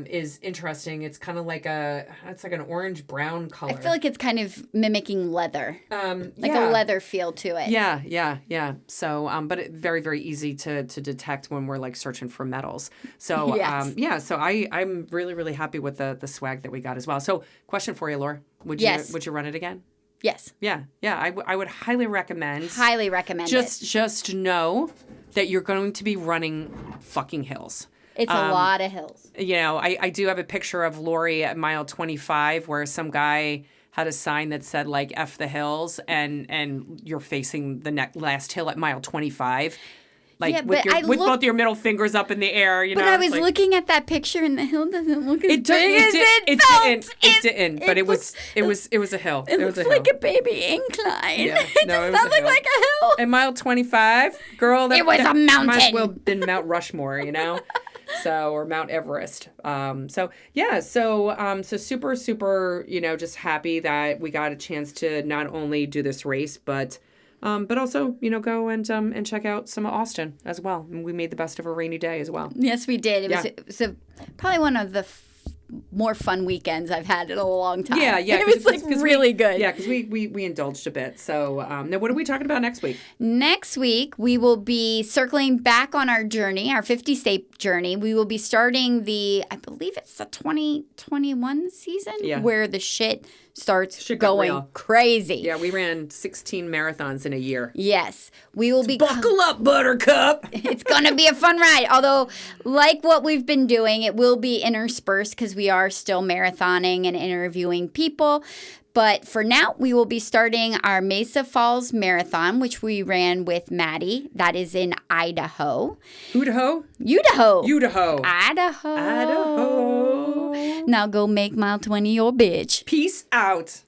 is interesting. It's kind of like an orange brown color. I feel like it's kind of mimicking leather, a leather feel to it. Yeah. So, but it, very, very easy to detect when we're searching for medals. So, yes. So I'm really, really happy with the swag that we got as well. So, question for you, Laura: Would you run it again? Yes. Yeah. I would highly recommend. Highly recommend it. Just know that you're going to be running fucking hills. It's a lot of hills. I do have a picture of Lori at mile 25 where some guy had a sign that said F the hills, and you're facing the last hill at mile 25. With both your middle fingers up in the air, But I was looking at that picture, and the hill doesn't look as big as it felt. It didn't. But it was a hill. It looks like a baby incline. Yeah, it does not look like a hill. At mile 25, girl, it was a mountain. Might as well have been Mount Rushmore, So, or Mount Everest. So super, super, just happy that we got a chance to not only do this race, but also, go and check out some of Austin as well. And we made the best of a rainy day as well. Yes, we did. It was probably one of the more fun weekends I've had in a long time. Yeah. It was really good. Yeah, because we indulged a bit. So now what are we talking about next week? Next week, we will be circling back on our journey, our 50-state journey. We will be starting I believe it's the 2021 season, where the shit starts going crazy. Yeah, we ran 16 marathons in a year. Yes. We will be... Buckle up, Buttercup! It's going to be a fun ride. Although, like what we've been doing, it will be interspersed because we are still marathoning and interviewing people. But for now, we will be starting our Mesa Falls Marathon, which we ran with Maddie. That is in Idaho. Idaho. Now go make mile 20 your bitch. Peace out.